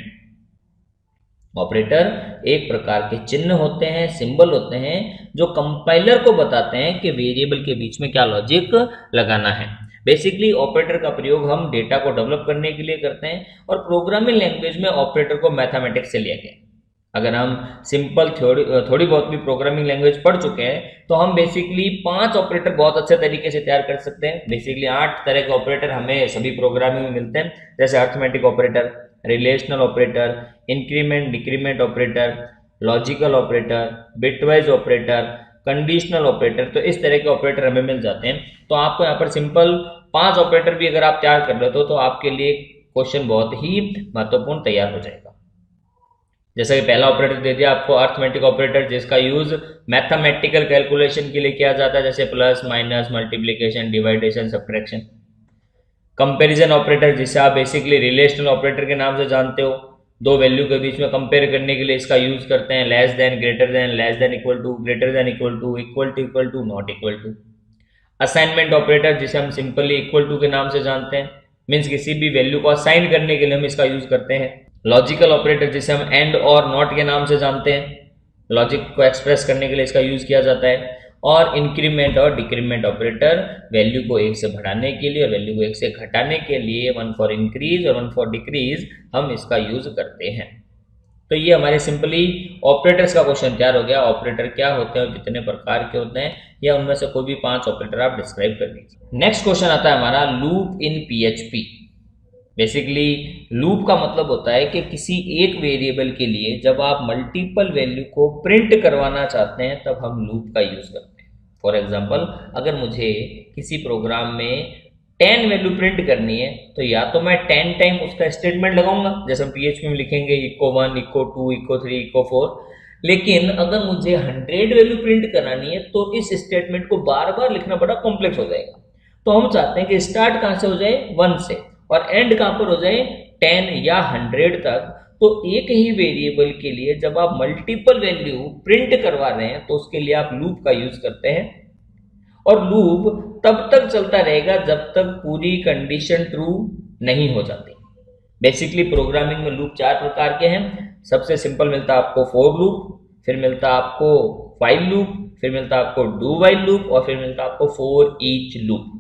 Operator एक प्रकार के चिन्ह होते हैं, सिंबल होते हैं जो कंपाइलर को बताते हैं कि वेरिएबल के बीच में क्या लॉजिक लगाना है। बेसिकली ऑपरेटर का प्रयोग हम डेटा को डेवलप करने के लिए करते हैं और प्रोग्रामिंग लैंग्वेज में ऑपरेटर को मैथमेटिक्स से लिया गया। अगर हम सिंपल थोड़ी बहुत भी प्रोग्रामिंग लैंग्वेज पढ़ चुके हैं तो हम बेसिकली 5 ऑपरेटर बहुत अच्छे तरीके से तैयार कर सकते हैं। बेसिकली 8 तरह के ऑपरेटर हमें सभी प्रोग्रामिंग में मिलते हैं, जैसे arithmetic operator, relational operator, increment decrement operator, logical operator, bitwise operator, conditional operator. तो इस तरह के ऑपरेटर हमें मिल जाते हैं। तो आपको यहाँ पर सिंपल 5 ऑपरेटर भी अगर आप तैयार कर लेते हो तो आपके लिए क्वेश्चन बहुत ही महत्वपूर्ण तैयार हो जाएगा। जैसा कि पहला ऑपरेटर दे दिया आपको अर्थमेटिक ऑपरेटर, जिसका यूज मैथमेटिकल कैलकुलेशन के लिए किया जाता है, जैसे plus, minus, multiplication, डिवाइडेशन, subtraction. Comparison operator जिसे आप बेसिकली रिलेशनल ऑपरेटर के नाम से जानते हो, दो वैल्यू के बीच में कंपेयर करने के लिए इसका यूज करते हैं। Less than, greater than, less than equal to, greater than equal to, equal to, not equal to. Assignment operator जिसे हम सिंपली इक्वल टू के नाम से जानते हैं, मीन्स किसी भी वैल्यू को असाइन करने के लिए हम इसका यूज करते हैं। लॉजिकल ऑपरेटर जिसे हम एंड और नॉट के नाम से जानते हैं, लॉजिक को एक्सप्रेस करने के लिए इसका यूज किया जाता है। और इंक्रीमेंट और डिक्रीमेंट ऑपरेटर वैल्यू को 1 से बढ़ाने के लिए और वैल्यू को 1 से घटाने के लिए, 1 फॉर इंक्रीज और 1 फॉर डिक्रीज, हम इसका यूज करते हैं। तो ये हमारे सिंपली ऑपरेटर्स का क्वेश्चन तैयार हो गया। ऑपरेटर क्या होते हैं और कितने प्रकार के होते हैं, या उनमें से कोई भी 5 ऑपरेटर आप डिस्क्राइब कर दीजिए। नेक्स्ट क्वेश्चन आता है हमारा loop in PHP. Basically loop का मतलब होता है कि किसी एक वेरिएबल के लिए जब आप मल्टीपल वैल्यू को प्रिंट करवाना चाहते हैं तब हम लूप का यूज करते हैं। फॉर एग्जांपल, अगर मुझे किसी प्रोग्राम में 10 वैल्यू प्रिंट करनी है तो या तो मैं 10 टाइम उसका स्टेटमेंट लगाऊंगा, जैसे हम पीएचपी में लिखेंगे इको 1, इको 2, इको 3, इको 4। लेकिन अगर मुझे 100 वैल्यू प्रिंट करानी है तो इस स्टेटमेंट को बार बार लिखना बड़ा कॉम्प्लेक्स हो जाएगा। तो हम चाहते हैं कि स्टार्ट कहां से हो जाए, 1 से, और एंड कहां पर हो जाए, 10 या 100 तक। तो एक ही वेरिएबल के लिए जब आप मल्टीपल वैल्यू प्रिंट करवा रहे हैं तो उसके लिए आप लूप का यूज करते हैं। और लूप तब तक चलता रहेगा जब तक पूरी कंडीशन ट्रू नहीं हो जाती। बेसिकली प्रोग्रामिंग में लूप 4 प्रकार के हैं। सबसे सिंपल मिलता है आपको फॉर लूप, फिर मिलता है आपको व्हाइल लूप, फिर मिलता है आपको डू व्हाइल लूप, और फिर मिलता है आपको फॉर ईच लूप।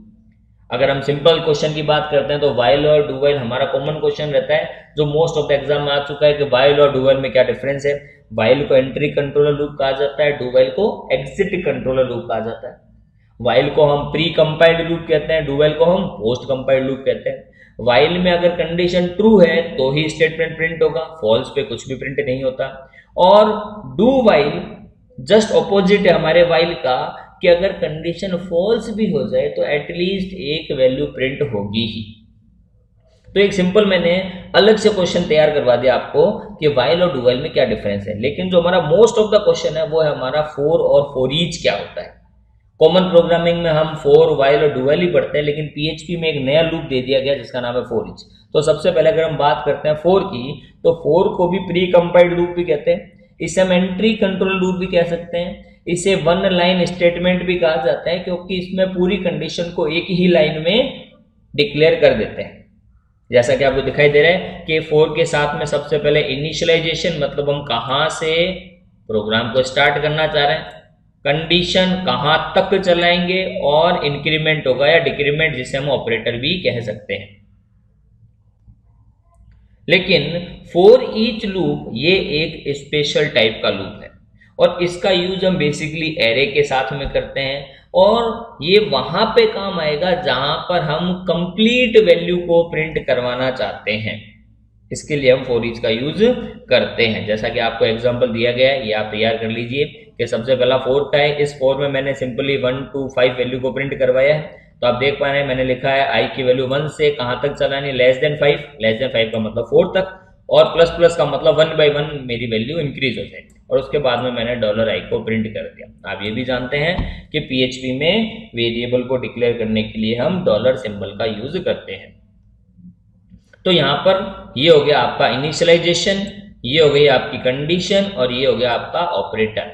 अगर हम सिंपल क्वेश्चन की बात करते हैं तो व्हाइल और डू व्हाइल हमारा कॉमन क्वेश्चन रहता है, जो मोस्ट ऑफ द एग्जाम में आ चुका है कि व्हाइल और डू व्हाइल में क्या डिफरेंस है। व्हाइल को एंट्री कंट्रोलर लूप कहा जाता है, डू व्हाइल को एग्जिट कंट्रोलर लूप कहा जाता है। व्हाइल को हम प्री कंपाइल्ड लूप कहते हैं, डू व्हाइल को हम पोस्ट कंपाइल्ड लूप कहते हैं। व्हाइल में अगर कंडीशन ट्रू है तो ही स्टेटमेंट प्रिंट होगा, फॉल्स पे कुछ भी प्रिंट नहीं होता। और डू व्हाइल जस्ट ऑपोजिट है हमारे व्हाइल का, कि अगर कंडीशन फॉल्स भी हो जाए तो एटलीस्ट एक वैल्यू प्रिंट होगी ही। तो एक सिंपल मैंने अलग से क्वेश्चन तैयार करवा दिया आपको कि व्हाइल और डू व्हाइल में क्या डिफरेंस है। लेकिन जो हमारा मोस्ट ऑफ द क्वेश्चन है वो है हमारा फॉर और फॉर ईच क्या होता है। कॉमन प्रोग्रामिंग में हम फॉर, व्हाइल और डू व्हाइल ही पढ़ते हैं, लेकिन पीएचपी में एक नया लूप दे दिया गया जिसका नाम है फॉर ईच। तो सबसे पहले अगर हम बात करते हैं फॉर की, तो फॉर को भी प्री कंपाइल्ड लूप भी कहते हैं, इसे हम एंट्री कंट्रोल लूप भी कह सकते हैं, इसे 1 लाइन स्टेटमेंट भी कहा जाता है, क्योंकि इसमें पूरी कंडीशन को एक ही लाइन में डिक्लेयर कर देते हैं। जैसा कि आपको दिखाई दे रहा है कि 4 के साथ में सबसे पहले इनिशियलाइजेशन, मतलब हम कहाँ से प्रोग्राम को स्टार्ट करना चाह रहे हैं, कंडीशन कहाँ तक चलाएंगे, और इंक्रीमेंट होगा या डिक्रीमेंट जिसे हम ऑपरेटर भी कह सकते हैं। लेकिन फॉर ईच लूप ये एक स्पेशल टाइप का लूप है और इसका यूज हम बेसिकली एरे के साथ में करते हैं, और ये वहां पे काम आएगा जहां पर हम कंप्लीट वैल्यू को प्रिंट करवाना चाहते हैं। इसके लिए हम फॉर ईच का यूज करते हैं। जैसा कि आपको एग्जांपल दिया गया है, ये आप तैयार कर लीजिए कि सबसे पहला 4 का है। इस 4 में मैंने सिंपली 1 to 5 वैल्यू को प्रिंट करवाया है। तो आप देख पा रहे हैं मैंने लिखा है आई की वैल्यू 1 से कहां तक चलानी, लेस देन 5 का मतलब 4 तक, और प्लस प्लस का मतलब 1 by 1 मेरी वैल्यू इंक्रीज हो जाएगी, और उसके बाद में मैंने $i को प्रिंट कर दिया। आप ये भी जानते हैं कि PHP में वेरिएबल को डिक्लेयर करने के लिए हम डॉलर सिंबल का यूज करते हैं। तो यहाँ पर ये हो गया आपका इनिशियलाइजेशन, ये हो गई आपकी कंडीशन, और ये हो गया आपका ऑपरेटर।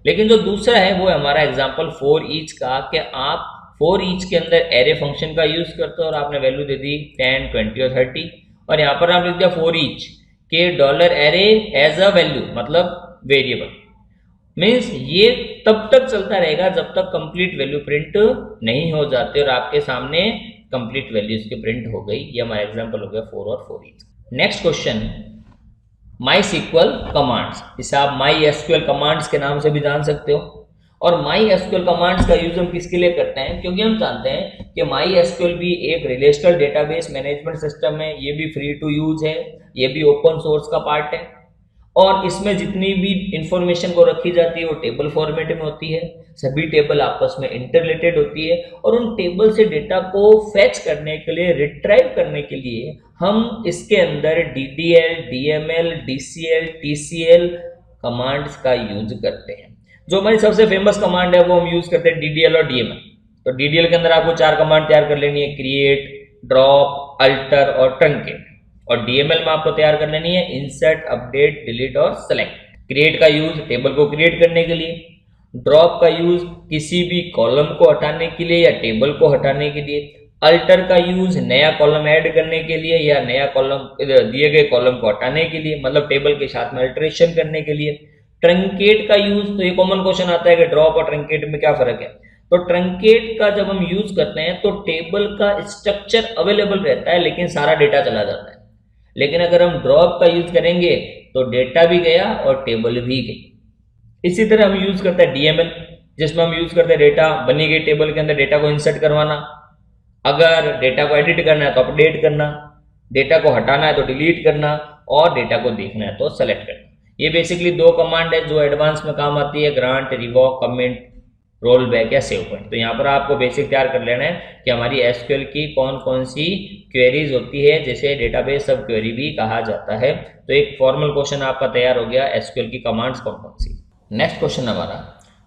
लेकिन जो दूसरा है वो है हमारा एग्जांपल फॉर ईच का, कि आप फॉर ईच के अंदर एरे फंक्शन का यूज करते हो और आपने वैल्यू दे दी 10, 20 और 30, और यहाँ पर आप लिख दिया फॉर ईच के $array एज अ वैल्यू, मतलब वेरिएबल। मीन्स ये तब तक चलता रहेगा जब तक कंप्लीट वैल्यू प्रिंट नहीं हो जाती और आपके सामने कंप्लीट वैल्यू इसकी प्रिंट हो गई। ये हमारा एग्जांपल हो गया फॉर और for each. Next question, MySQL commands. इसे आप MySQL कमांड्स के नाम से भी जान सकते हो। और MySQL कमांड्स का यूज हम किसके लिए करते हैं, क्योंकि हम जानते हैं कि MySQL भी एक रिलेशनल डेटाबेस मैनेजमेंट सिस्टम है, ये भी फ्री टू यूज है, ये भी ओपन सोर्स का पार्ट है, और इसमें जितनी भी इंफॉर्मेशन को रखी जाती है वो टेबल फॉर्मेट में होती है। सभी टेबल आपस में इंटररिलेटेड होती है, और उन टेबल से डेटा को फेच करने के लिए, रिट्राइव करने के लिए हम इसके अंदर DDL, DML, DCL, TCL commands का यूज करते हैं। जो हमारी सबसे फेमस कमांड है वो हम यूज करते हैं DDL और DML। तो DDL के अंदर आपको 4 कमांड तैयार कर लेनी है, क्रिएट, ड्रॉप, अल्टर और ट्रंकेट। और DML में आपको तैयार कर लेनी है इंसर्ट, अपडेट, डिलीट और सेलेक्ट। क्रिएट का यूज टेबल को क्रिएट करने के लिए, ड्रॉप का यूज किसी भी कॉलम को हटाने के लिए या टेबल को हटाने के लिए, अल्टर का यूज नया कॉलम ऐड करने के लिए या नया कॉलम दिए गए कॉलम को हटाने के लिए, मतलब टेबल के साथ में अल्टरेशन करने के लिए। ट्रंकेट का यूज, तो ये कॉमन क्वेश्चन आता है कि ड्रॉप और ट्रंकेट में क्या फर्क है। तो ट्रंकेट का जब हम यूज करते हैं तो टेबल का स्ट्रक्चर अवेलेबल रहता है लेकिन सारा डेटा चला जाता है। लेकिन अगर हम ड्रॉप का यूज करेंगे तो डेटा भी गया और टेबल भी गई। इसी तरह हम यूज करते हैं DML, जिसमें हम यूज करते हैं डेटा, बनी गई टेबल के अंदर डेटा को इंसर्ट करवाना, अगर डेटा को एडिट करना है तो अपडेट करना, डेटा को हटाना है तो डिलीट करना, और डेटा को देखना है तो सेलेक्ट करना। ये बेसिकली 2 कमांड है जो एडवांस में काम आती है, grant, revoke, comment, roll back या सेव पॉइंट। तो यहाँ पर आपको बेसिक तैयार कर लेना है कि हमारी SQL की कौन कौन सी क्वेरीज होती है, जिसे डेटाबेस सब क्वेरी भी कहा जाता है। तो एक फॉर्मल क्वेश्चन आपका तैयार हो गया, SQL की कमांड्स कौन कौन सी। नेक्स्ट क्वेश्चन हमारा,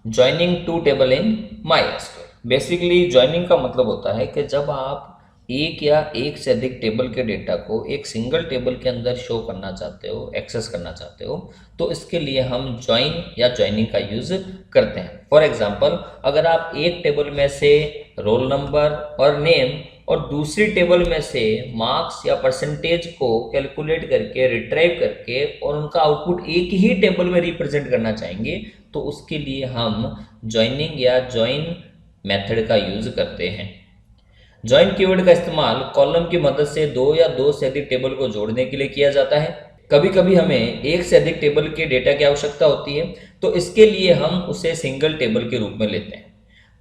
ज्वाइनिंग 2 टेबल इन MySQL। बेसिकली ज्वाइनिंग का मतलब होता है कि जब आप एक या एक से अधिक टेबल के डेटा को एक सिंगल टेबल के अंदर शो करना चाहते हो, एक्सेस करना चाहते हो, तो इसके लिए हम ज्वाइन या ज्वाइनिंग का यूज करते हैं। फॉर एग्जांपल, अगर आप एक टेबल में से रोल नंबर और नेम और दूसरी टेबल में से मार्क्स या परसेंटेज को कैलकुलेट करके, रिट्राइव करके और उनका आउटपुट एक ही टेबल में रिप्रेजेंट करना चाहेंगे, तो उसके लिए हम ज्वाइनिंग या ज्वाइन मेथड का यूज करते हैं। ज्वाइन कीवर्ड का इस्तेमाल कॉलम की मदद से 2 या 2 से अधिक टेबल को जोड़ने के लिए किया जाता है। कभी कभी हमें एक से अधिक टेबल के डेटा की आवश्यकता होती है, तो इसके लिए हम उसे सिंगल टेबल के रूप में लेते हैं।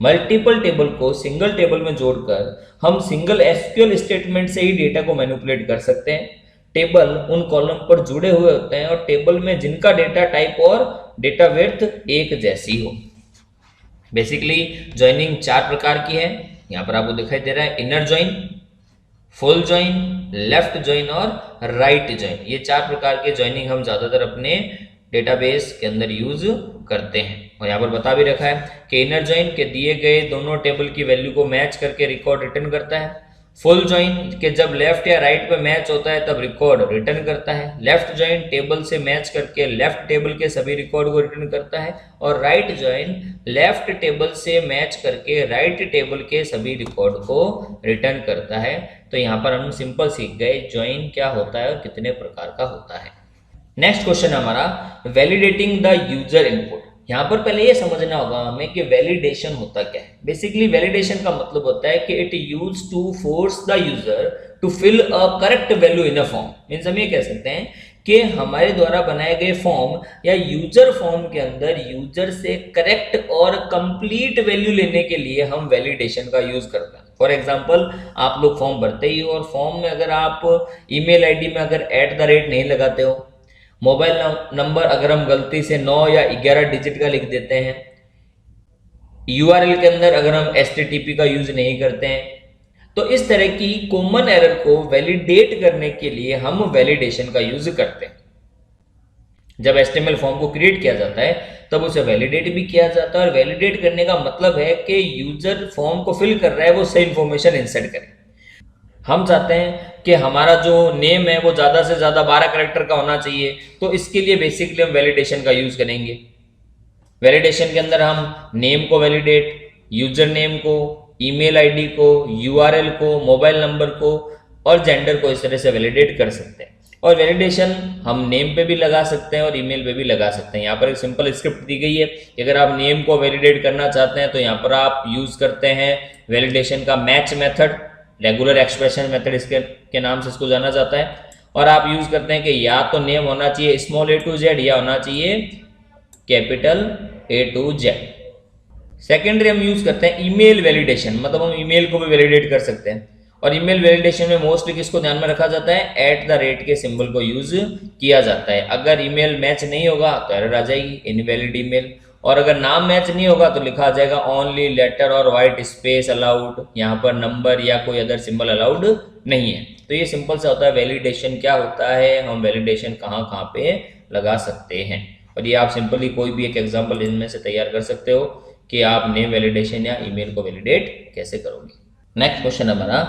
मल्टीपल टेबल को सिंगल टेबल में जोड़कर हम सिंगल SQL स्टेटमेंट से ही डेटा को मैनिपुलेट कर सकते हैं। टेबल उन कॉलम पर जुड़े हुए होते हैं और टेबल में जिनका डेटा टाइप और डेटा विड्थ एक जैसी हो। बेसिकली ज्वाइनिंग 4 प्रकार की है, यहाँ पर आपको दिखाई दे रहा है, inner join, full join, left join और राइट ज्वाइन। ये 4 प्रकार के ज्वाइनिंग हम ज्यादातर अपने डेटाबेस के अंदर यूज करते हैं। और यहाँ पर बता भी रखा है कि इनर ज्वाइन के दिए गए दोनों टेबल की वैल्यू को मैच करके रिकॉर्ड रिटर्न करता है। फुल ज्वाइन के जब लेफ्ट या राइट पे मैच होता है तब रिकॉर्ड रिटर्न करता है। लेफ्ट ज्वाइन टेबल से मैच करके लेफ्ट टेबल के सभी रिकॉर्ड को रिटर्न करता है। और राइट ज्वाइन लेफ्ट टेबल से मैच करके राइट टेबल के सभी रिकॉर्ड को रिटर्न करता है। तो यहाँ पर हम सिंपल सीख गए ज्वाइन क्या होता है और कितने प्रकार का होता है। नेक्स्ट क्वेश्चन हमारा वैलिडेटिंग द यूजर इनपुट। यहाँ पर पहले ये समझना होगा हमें कि वैलिडेशन होता क्या है। बेसिकली वैलिडेशन का मतलब होता है कि it use to force the user to fill a correct value in a form. Means हम ये कह सकते हैं कि हमारे द्वारा बनाए गए फॉर्म या यूजर फॉर्म के अंदर यूजर से करेक्ट और कंप्लीट वैल्यू लेने के लिए हम वैलिडेशन का यूज करते हैं। फॉर एग्जाम्पल आप लोग फॉर्म भरते ही हो और फॉर्म में अगर आप ईमेल आईडी में अगर @ नहीं लगाते हो, मोबाइल नंबर अगर हम गलती से 9 या 11 डिजिट का लिख देते हैं, URL के अंदर अगर हम HTTP का यूज नहीं करते हैं, तो इस तरह की कॉमन एरर को वैलिडेट करने के लिए हम वैलिडेशन का यूज करते हैं। जब HTML फॉर्म को क्रिएट किया जाता है तब उसे वैलिडेट भी किया जाता है, और वैलिडेट करने का मतलब है कि यूजर फॉर्म को फिल कर रहा है वो सही इंफॉर्मेशन इंसर्ट करे। हम चाहते हैं कि हमारा जो नेम है वो ज़्यादा से ज़्यादा 12 कैरेक्टर का होना चाहिए, तो इसके लिए बेसिकली हम वैलिडेशन का यूज़ करेंगे। वैलिडेशन के अंदर हम नेम को वैलिडेट, यूजर नेम को, ईमेल आईडी को, URL को, मोबाइल नंबर को और जेंडर को इस तरह से वैलिडेट कर सकते हैं। और वैलिडेशन हम नेम पे भी लगा सकते हैं और ईमेल पे भी लगा सकते हैं। यहाँ पर एक सिंपल स्क्रिप्ट दी गई है कि अगर आप नेम को वैलिडेट करना चाहते हैं तो यहाँ पर आप यूज़ करते हैं वैलिडेशन का match method, regular expression method इसके के नाम से इसको जाना जाता है। और आप यूज़ करते हैं कि या तो नेम होना चाहिए स्मॉल a to z या होना चाहिए capital A to Z। Secondary हम यूज़ करते हैं ईमेल वैलिडेशन, मतलब हम ईमेल को भी वैलिडेट कर सकते हैं। और ईमेल वैलिडेशन में मोस्टली किसको ध्यान में रखा जाता है, @ के सिंबल को यूज किया जाता है। अगर ईमेल मैच नहीं होगा तो एरर आ जाएगी इनवैलिड ईमेल, और अगर नाम मैच नहीं होगा तो लिखा आ जाएगा ओनली लेटर और वाइट स्पेस अलाउड, यहाँ पर नंबर या कोई अदर सिंबल अलाउड नहीं है। तो ये सिंपल सा होता है वैलिडेशन क्या होता है, हम वैलिडेशन कहाँ कहाँ पे लगा सकते हैं। और ये आप सिंपली कोई भी एक एग्जाम्पल इनमें से तैयार कर सकते हो कि आप नेम वैलिडेशन या ईमेल को वैलिडेट कैसे करोगे। नेक्स्ट क्वेश्चन हमारा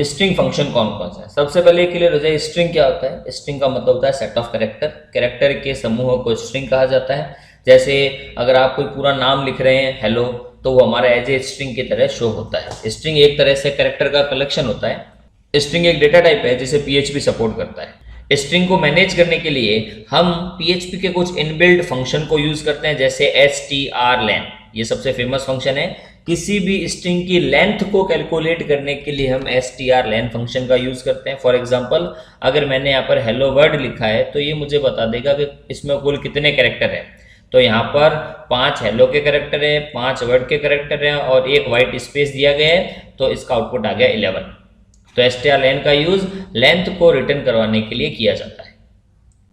स्ट्रिंग फंक्शन कौन कौन सा है। सबसे पहले क्लियर हो जाए स्ट्रिंग क्या होता है। स्ट्रिंग का मतलब होता है सेट ऑफ कैरेक्टर, कैरेक्टर के समूह को स्ट्रिंग कहा जाता है। जैसे अगर आप कोई पूरा नाम लिख रहे हैं हेलो, तो वो हमारा एज ए स्ट्रिंग की तरह शो होता है। स्ट्रिंग एक तरह से कैरेक्टर का कलेक्शन होता है। स्ट्रिंग एक डेटा टाइप है जिसे PHP सपोर्ट करता है। स्ट्रिंग को मैनेज करने के लिए हम PHP के कुछ इनबिल्ट फंक्शन को यूज करते हैं, जैसे strlen, ये सबसे फेमस फंक्शन है। किसी भी स्ट्रिंग की लेंथ को कैलकुलेट करने के लिए हम strlen फंक्शन का यूज करते हैं। फॉर एग्जांपल अगर मैंने यहाँ पर हेलो वर्ड लिखा है तो ये मुझे बता देगा कि इसमें कुल कितने कैरेक्टर है। तो यहाँ पर 5 हेलो के कैरेक्टर है, 5 वर्ड के कैरेक्टर है और 1 वाइट स्पेस दिया गया है, तो इसका आउटपुट आ गया 11। तो strlen का यूज लेंथ को रिटर्न करवाने के लिए किया जाता है।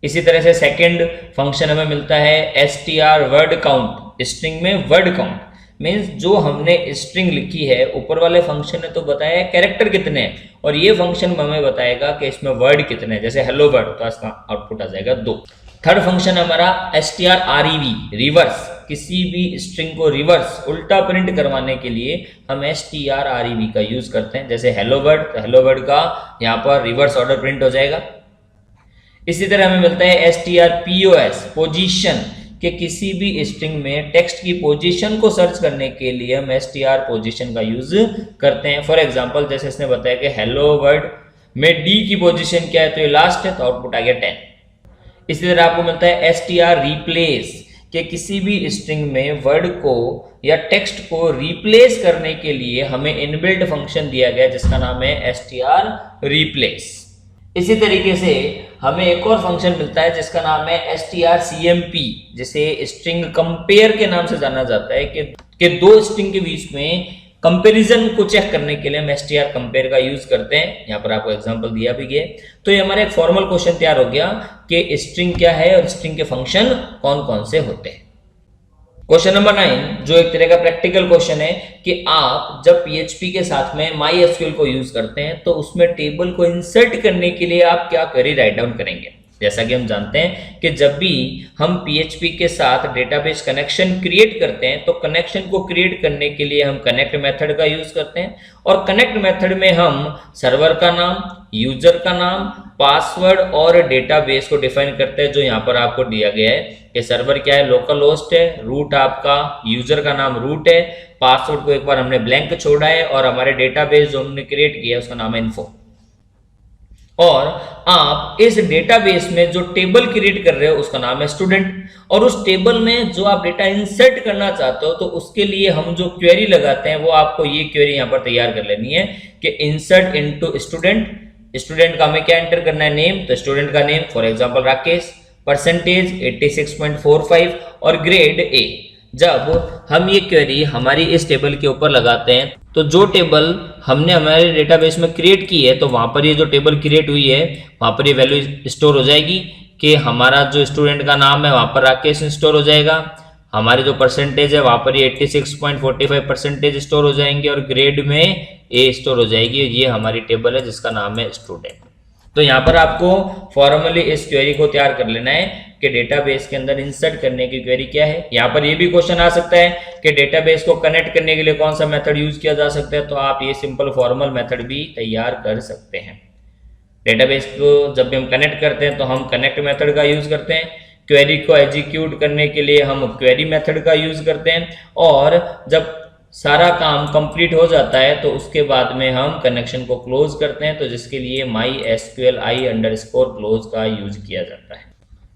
इसी तरह से सेकंड फंक्शन हमें मिलता है str वर्ड काउंट। स्ट्रिंग में वर्ड काउंट मीन्स जो हमने स्ट्रिंग लिखी है, ऊपर वाले फंक्शन ने तो बताया कैरेक्टर कितने हैं और ये फंक्शन हमें बताएगा कि इसमें वर्ड कितने हैं। जैसे हेलो वर्ड, तो इसका आउटपुट आ जाएगा 2। थर्ड फंक्शन हमारा strrev, रिवर्स। किसी भी स्ट्रिंग को रिवर्स उल्टा प्रिंट करवाने के लिए हम strrev का यूज करते हैं। जैसे हेलो वर्ड, तो हेलो वर्ड का यहाँ पर रिवर्स ऑर्डर प्रिंट हो जाएगा। इसी तरह हमें मिलता है strpos, पोजीशन, कि किसी भी स्ट्रिंग में टेक्स्ट की पोजीशन को सर्च करने के लिए हम str पोजीशन का यूज करते हैं। फॉर एग्जांपल जैसे इसने बताया कि हेलो वर्ड में d की पोजीशन क्या है, तो ये लास्ट है, तो आउटपुट आ गया 10। इसी तरह आपको मिलता है str रिप्लेस, कि किसी भी स्ट्रिंग में वर्ड को या टेक्स्ट को रिप्लेस करने के लिए हमें इनबिल्ट फंक्शन दिया गया जिसका नाम है str रिप्लेस। इसी तरीके से हमें एक और फंक्शन मिलता है जिसका नाम है strcmp, जिसे स्ट्रिंग कंपेयर के नाम से जाना जाता है कि दो स्ट्रिंग के बीच में कंपैरिजन को चेक करने के लिए हम str कंपेयर का यूज करते हैं। यहाँ पर आपको एग्जांपल दिया भी गया। तो ये हमारा एक फॉर्मल क्वेश्चन तैयार हो गया कि स्ट्रिंग क्या है और स्ट्रिंग के फंक्शन कौन कौन से होते हैं। क्वेश्चन नंबर 9 जो एक तरह का प्रैक्टिकल क्वेश्चन है कि आप जब PHP के साथ में MySQL को यूज करते हैं तो उसमें टेबल को इंसर्ट करने के लिए आप क्या क्वेरी राइट डाउन करेंगे। जैसा कि हम जानते हैं कि जब भी हम PHP के साथ डेटाबेस कनेक्शन क्रिएट करते हैं तो कनेक्शन को क्रिएट करने के लिए हम कनेक्ट मेथड का यूज करते हैं, और कनेक्ट मेथड में हम सर्वर का नाम, यूजर का नाम, पासवर्ड और डेटाबेस को डिफाइन करते हैं, जो यहाँ पर आपको दिया गया है कि सर्वर क्या है, लोकल होस्ट है, रूट आपका, यूजर का नाम रूट है, पासवर्ड को एक बार हमने ब्लैंक छोड़ा है और हमारे डेटाबेस जो हमने क्रिएट किया है उसका नाम है इन्फो। और आप इस डेटाबेस में जो टेबल क्रिएट कर रहे हो उसका नाम है स्टूडेंट, और उस टेबल में जो आप डेटा इंसर्ट करना चाहते हो तो उसके लिए हम जो क्वेरी लगाते हैं वो आपको ये क्वेरी यहाँ पर तैयार कर लेनी है कि इंसर्ट इनटू स्टूडेंट। स्टूडेंट का हमें क्या एंटर करना है, नेम, तो स्टूडेंट का name for example Rakesh, percentage 86.45 और ग्रेड ए। जब हम ये क्वेरी हमारी इस टेबल के ऊपर लगाते हैं तो जो टेबल हमने हमारे डेटाबेस में क्रिएट की है तो वहां पर ये जो टेबल क्रिएट हुई है वहां पर ये वैल्यू स्टोर हो जाएगी कि हमारा जो स्टूडेंट का नाम है वहां पर राकेश स्टोर हो जाएगा, हमारी जो परसेंटेज है वहां पर ये 86.45 परसेंटेज स्टोर हो जाएंगे और ग्रेड में ए स्टोर हो जाएगी। ये हमारी टेबल है जिसका नाम है स्टूडेंट। तो यहाँ पर आपको फॉर्मली इस क्वेरी को तैयार कर लेना है कि डेटाबेस के अंदर इंसर्ट करने की क्वेरी क्या है। यहाँ पर ये भी क्वेश्चन आ सकता है कि डेटाबेस को कनेक्ट करने के लिए कौन सा मेथड यूज किया जा सकता है, तो आप ये सिंपल फॉर्मल मेथड भी तैयार कर सकते हैं। डेटाबेस को जब भी हम कनेक्ट करते हैं तो हम कनेक्ट मेथड का यूज करते हैं, क्वेरी को एग्जीक्यूट करने के लिए हम क्वेरी मेथड का यूज करते हैं, और जब सारा काम कंप्लीट हो जाता है तो उसके बाद में हम कनेक्शन को क्लोज करते हैं, तो जिसके लिए MySQLi_close का यूज किया जाता है।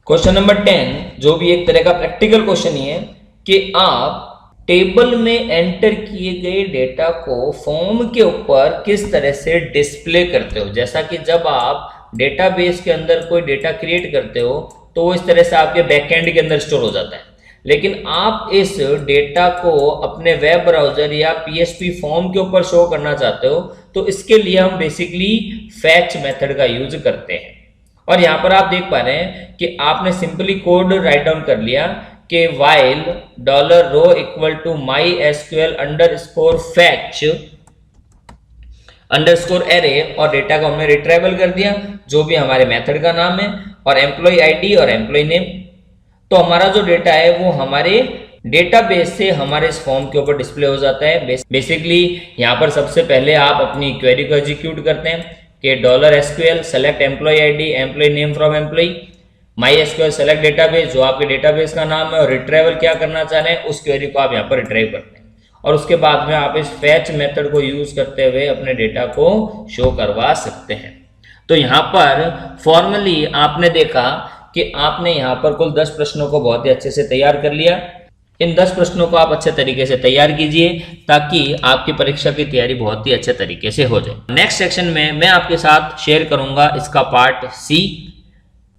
क्वेश्चन नंबर 10 जो भी एक तरह का प्रैक्टिकल क्वेश्चन ही है कि आप टेबल में एंटर किए गए डेटा को फॉर्म के ऊपर किस तरह से डिस्प्ले करते हो। जैसा कि जब आप डेटाबेस के अंदर कोई डेटा क्रिएट करते हो तो वो इस तरह से आपके बैकएंड के अंदर स्टोर हो जाता है, लेकिन आप इस डेटा को अपने वेब ब्राउजर या PHP फॉर्म के ऊपर शो करना चाहते हो तो इसके लिए हम बेसिकली फैच मेथड का यूज करते हैं। और यहाँ पर आप देख पा रहे हैं कि आपने सिंपली कोड राइट डाउन कर लिया कि while $row equal to MySQL_fetch _array और डेटा को हमने रिट्राइवल कर दिया जो भी हमारे मेथड का नाम है और एम्प्लॉय ID और एम्प्लॉय नेम। तो हमारा जो डेटा है वो हमारे डेटाबेस से हमारे इस फॉर्म के ऊपर डिस्प्ले हो जाता है। बेसिकली यहाँ पर सबसे पहले आप अपनी क्वेरी को एग्जीक्यूट करते हैं कि $SQL select employee ID employee name from employee, MySQL select database जो आपके डेटाबेस का नाम है और रिट्राइवल क्या करना चाह रहे हैं उस क्वेरी को आप यहाँ पर रिट्राइव करते हैं, और उसके बाद में आप इस फैच मेथड को यूज करते हुए अपने डेटा को शो करवा सकते हैं। तो यहाँ पर फॉर्मली आपने देखा कि आपने यहाँ पर कुल 10 प्रश्नों को बहुत ही अच्छे से तैयार कर लिया। इन 10 प्रश्नों को आप अच्छे तरीके से तैयार कीजिए ताकि आपकी परीक्षा की तैयारी बहुत ही अच्छे तरीके से हो जाए। नेक्स्ट सेक्शन में मैं आपके साथ शेयर करूंगा इसका पार्ट C,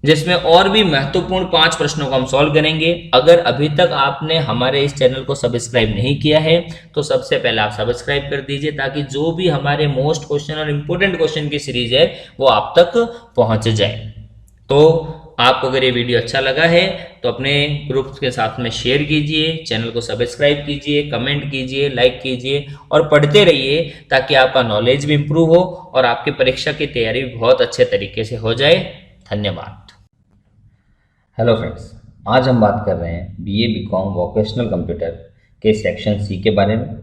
जिसमें और भी महत्वपूर्ण 5 प्रश्नों को हम सॉल्व करेंगे। अगर अभी तक आपने हमारे इस चैनल को सब्सक्राइब नहीं किया है तो सबसे पहले आप सब्सक्राइब कर दीजिए ताकि जो भी हमारे मोस्ट क्वेश्चन और इम्पोर्टेंट क्वेश्चन की सीरीज है वो आप तक पहुंच जाए। तो आपको अगर ये वीडियो अच्छा लगा है तो अपने ग्रुप्स के साथ में शेयर कीजिए, चैनल को सब्सक्राइब कीजिए, कमेंट कीजिए, लाइक कीजिए और पढ़ते रहिए ताकि आपका नॉलेज भी इम्प्रूव हो और आपकी परीक्षा की तैयारी भी बहुत अच्छे तरीके से हो जाए। धन्यवाद। हेलो फ्रेंड्स, आज हम बात कर रहे हैं BA BCom वोकेशनल कंप्यूटर के सेक्शन C के बारे में।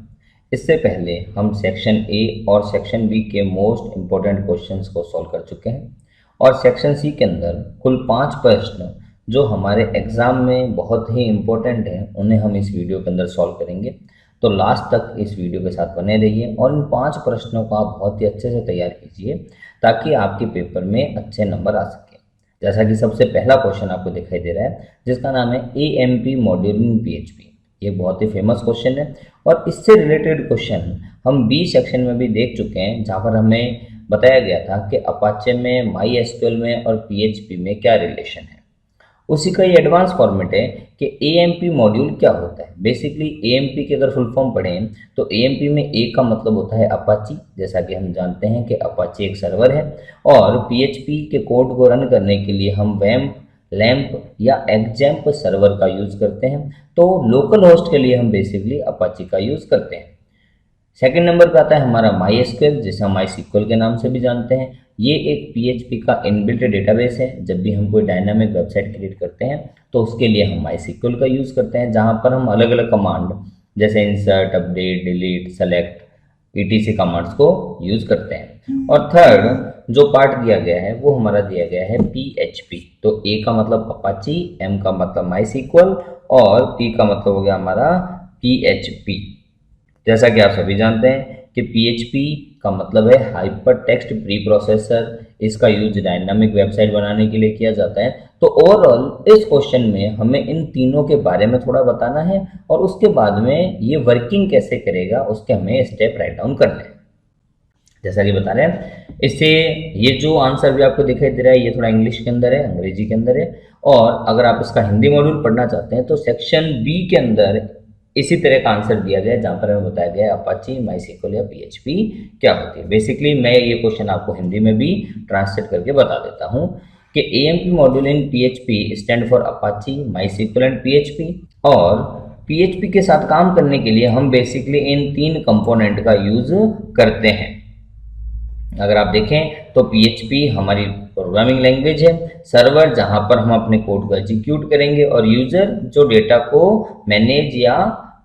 इससे पहले हम सेक्शन A और सेक्शन B के मोस्ट इम्पोर्टेंट क्वेश्चंस को सॉल्व कर चुके हैं और सेक्शन C के अंदर कुल 5 प्रश्न जो हमारे एग्जाम में बहुत ही इम्पोर्टेंट हैं उन्हें हम इस वीडियो के अंदर सॉल्व करेंगे। तो लास्ट तक इस वीडियो के साथ बने रहिए और इन 5 प्रश्नों को आप बहुत ही अच्छे से तैयार कीजिए ताकि आपके पेपर में अच्छे नंबर आ सके। जैसा कि सबसे पहला क्वेश्चन आपको दिखाई दे रहा है जिसका नाम है AMP मॉड्यूल इन PHP। ये बहुत ही फेमस क्वेश्चन है और इससे रिलेटेड क्वेश्चन हम B सेक्शन में भी देख चुके हैं जहाँ पर हमें बताया गया था कि अपाचे में, MySQL में और PHP में क्या रिलेशन है। उसी का ये एडवांस फॉर्मेट है कि AMP मॉड्यूल क्या होता है। बेसिकली AMP के अगर फुल फॉर्म पढ़ें तो AMP में A का मतलब होता है अपाची, जैसा कि हम जानते हैं कि अपाची एक सर्वर है और PHP के कोड को रन करने के लिए हम WAMP, LAMP या XAMPP सर्वर का यूज करते हैं। तो लोकल होस्ट के लिए हम बेसिकली अपाची का यूज करते हैं। सेकंड नंबर पर आता है हमारा MySQL जिसे हम MySQL के नाम से भी जानते हैं। ये एक PHP का इनबिल्ट डेटाबेस है। जब भी हम कोई डायनामिक वेबसाइट क्रिएट करते हैं तो उसके लिए हम MySQL का यूज़ करते हैं जहाँ पर हम अलग अलग कमांड जैसे insert, update, delete, select etc commands को यूज़ करते हैं। और थर्ड जो पार्ट दिया गया है वो हमारा दिया गया है PHP। तो A का मतलब अपाची, M का मतलब MySQL और P का मतलब हो गया हमारा PHP। जैसा कि आप सभी जानते हैं कि PHP का मतलब है हाइपर टेक्स्ट प्री प्रोसेसर इसका यूज डायनामिक वेबसाइट बनाने के लिए किया जाता है। तो ओवरऑल इस क्वेश्चन में हमें इन तीनों के बारे में थोड़ा बताना है और उसके बाद में ये वर्किंग कैसे करेगा उसके हमें स्टेप राइट डाउन करने हैं। जैसा कि बता रहे हैं, इससे ये जो आंसर भी आपको दिखाई दे रहा है ये थोड़ा इंग्लिश के अंदर है, अंग्रेजी के अंदर है, और अगर आप इसका हिंदी मॉड्यूल पढ़ना चाहते हैं तो सेक्शन बी के अंदर इसी तरह का आंसर दिया गया है, जहाँ पर हमें बताया गया है अपाची, माईसीक्वल या पीएचपी क्या होती है। बेसिकली मैं ये क्वेश्चन आपको हिंदी में भी ट्रांसलेट करके बता देता हूँ कि AMP module in PHP stand for Apache, MySQL and PHP. और पीएचपी के साथ काम करने के लिए हम बेसिकली इन 3 कंपोनेंट का यूज करते हैं। अगर आप देखें तो पीएचपी हमारी प्रोग्रामिंग लैंग्वेज है, सर्वर जहां पर हम अपने कोड को एग्जीक्यूट करेंगे, और यूजर जो डेटा को मैनेज या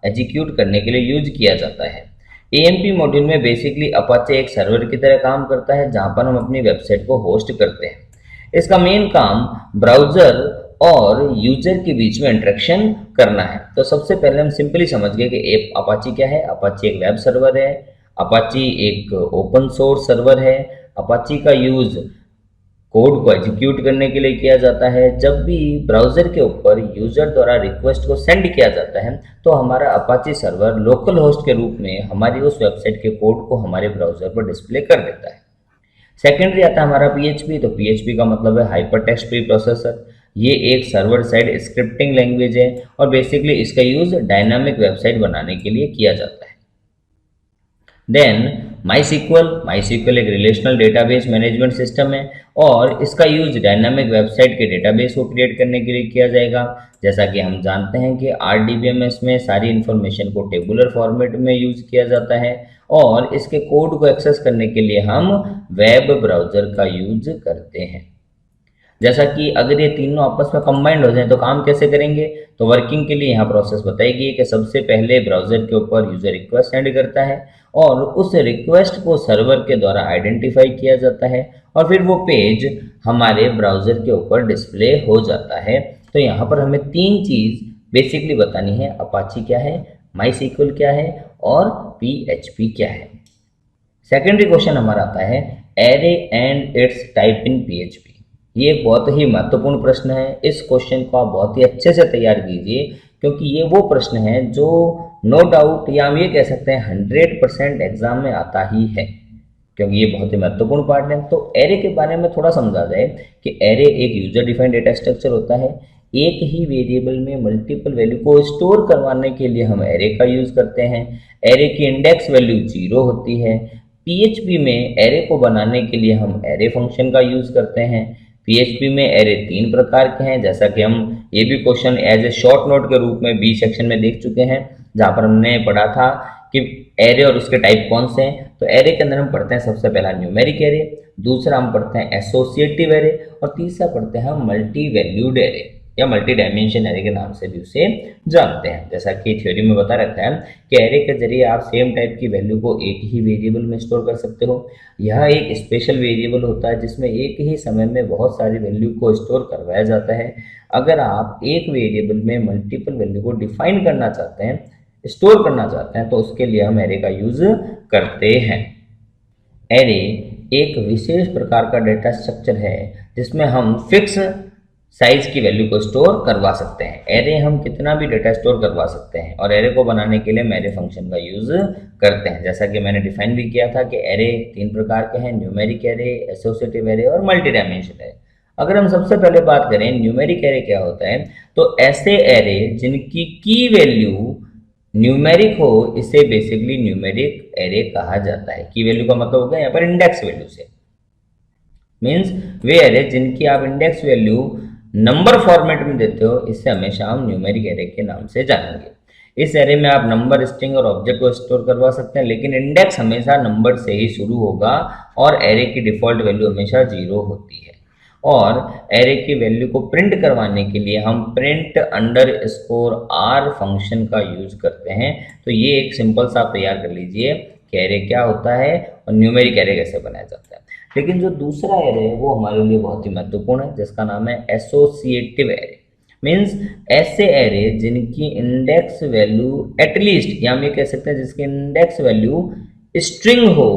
एग्जीक्यूट करने के लिए यूज किया जाता है। एएमपी मॉड्यूल में बेसिकली अपाचे एक सर्वर की तरह काम करता है जहां पर हम अपनी वेबसाइट को होस्ट करते हैं। इसका मेन काम ब्राउजर और यूजर के बीच में इंटरेक्शन करना है। तो सबसे पहले हम सिंपली समझ गए कि अपाची क्या है। अपाची एक वेब सर्वर है, अपाची एक ओपन सोर्स सर्वर है। अपाची का यूज कोड को एग्जीक्यूट करने के लिए किया जाता है। जब भी ब्राउजर के ऊपर यूजर द्वारा रिक्वेस्ट को सेंड किया जाता है तो हमारा अपाची सर्वर लोकल होस्ट के रूप में हमारी उस वेबसाइट के कोड को हमारे ब्राउजर पर डिस्प्ले कर देता है। सेकेंडरी आता है हमारा पीएचपी। तो पीएचपी का मतलब है हाइपर टेक्स्ट प्री प्रोसेसर। ये एक सर्वर साइड स्क्रिप्टिंग लैंग्वेज है और बेसिकली इसका यूज डायनामिक वेबसाइट बनाने के लिए किया जाता है। देन माईसीक्वल एक रिलेशनल डेटाबेस मैनेजमेंट सिस्टम है और इसका यूज डायनामिक वेबसाइट के डेटाबेस को क्रिएट करने के लिए किया जाएगा। जैसा कि हम जानते हैं कि RDBMS में सारी इन्फॉर्मेशन को टेबुलर फॉर्मेट में यूज किया जाता है और इसके कोड को एक्सेस करने के लिए हम वेब ब्राउजर का यूज करते हैं। जैसा कि अगर ये तीनों आपस में कंबाइंड हो जाए तो काम कैसे करेंगे, तो वर्किंग के लिए यहाँ प्रोसेस बताई गई है कि सबसे पहले ब्राउजर के ऊपर यूजर रिक्वेस्ट सेंड करता है और उस रिक्वेस्ट को सर्वर के द्वारा आइडेंटिफाई किया जाता है और फिर वो पेज हमारे ब्राउजर के ऊपर डिस्प्ले हो जाता है। तो यहाँ पर हमें 3 चीज़ बेसिकली बतानी है, अपाची क्या है, माईसीक्वल क्या है और पीएचपी क्या है। सेकेंडरी क्वेश्चन हमारा आता है array and it's type in PHP. ये एक बहुत ही महत्वपूर्ण प्रश्न है। इस क्वेश्चन को आप बहुत ही अच्छे से तैयार कीजिए क्योंकि ये वो प्रश्न है जो नो डाउट या हम ये कह सकते हैं 100% एग्जाम में आता ही है, क्योंकि ये बहुत ही महत्वपूर्ण पार्ट है। तो एरे के बारे में थोड़ा समझा जाए कि एरे एक यूजर डिफाइंड डेटा स्ट्रक्चर होता है। एक ही वेरिएबल में मल्टीपल वैल्यू को स्टोर करवाने के लिए हम एरे का यूज करते हैं। एरे की इंडेक्स वैल्यू 0 होती है। पीएचपी में एरे को बनाने के लिए हम एरे फंक्शन का यूज करते हैं। पीएचपी में एरे 3 प्रकार के हैं, जैसा कि हम ये भी question as a short note के रूप में बी सेक्शन में देख चुके हैं, जहाँ पर हमने पढ़ा था कि एरे और उसके टाइप कौन से हैं। तो एरे के अंदर हम पढ़ते हैं सबसे पहला न्यूमेरिक एरे, दूसरा हम पढ़ते हैं एसोसिएटिव एरे और तीसरा पढ़ते हैं हम मल्टी वैल्यूड एरे या मल्टी डायमेंशन एरे के नाम से भी उसे जानते हैं। जैसा कि थ्योरी में बता रखा है कि एरे के जरिए आप सेम टाइप की वैल्यू को एक ही वेरिएबल में स्टोर कर सकते हो। यह एक स्पेशल वेरिएबल होता है जिसमें एक ही समय में बहुत सारी वैल्यू को स्टोर करवाया जाता है। अगर आप एक वेरिएबल में मल्टीपल वैल्यू को डिफाइन करना चाहते हैं, स्टोर करना चाहते हैं, तो उसके लिए हम एरे का यूज करते हैं। एरे एक विशेष प्रकार का डेटा स्ट्रक्चर है जिसमें हम फिक्स साइज की वैल्यू को स्टोर करवा सकते हैं। एरे हम कितना भी डेटा स्टोर करवा सकते हैं और एरे को बनाने के लिए हम एरे फंक्शन का यूज करते हैं। जैसा कि मैंने डिफाइन भी किया था कि एरे 3 प्रकार के हैं, न्यूमेरिक एरे, एसोसिएटिव एरे और मल्टी डायमेंशन एरे। अगर हम सबसे पहले बात करें न्यूमेरिक एरे क्या होता है, तो ऐसे एरे जिनकी की वैल्यू न्यूमेरिक हो इसे बेसिकली न्यूमेरिक एरे कहा जाता है। की वैल्यू का मतलब होगा यहाँ पर इंडेक्स वैल्यू से, मीन्स वे एरे जिनकी आप इंडेक्स वैल्यू नंबर फॉर्मेट में देते हो, इससे हमेशा हम न्यूमेरिक एरे के नाम से जानेंगे। इस एरे में आप नंबर, स्ट्रिंग और ऑब्जेक्ट को स्टोर करवा सकते हैं, लेकिन इंडेक्स हमेशा नंबर से ही शुरू होगा और एरे की डिफॉल्ट वैल्यू हमेशा 0 होती है। और एरे की वैल्यू को प्रिंट करवाने के लिए हम प्रिंट अंडरस्कोर r फंक्शन का यूज करते हैं। तो ये एक सिंपल सा आप तैयार कर लीजिए कि एरे क्या होता है और न्यूमेरिक एरे कैसे बनाया जाता है। लेकिन जो दूसरा एरे है वो हमारे लिए बहुत ही महत्वपूर्ण है, जिसका नाम है एसोसिएटिव एरे। मीन्स ऐसे एरे जिनकी इंडेक्स वैल्यू एटलीस्ट, या हम ये कह सकते हैं जिसकी इंडेक्स वैल्यू स्ट्रिंग हो,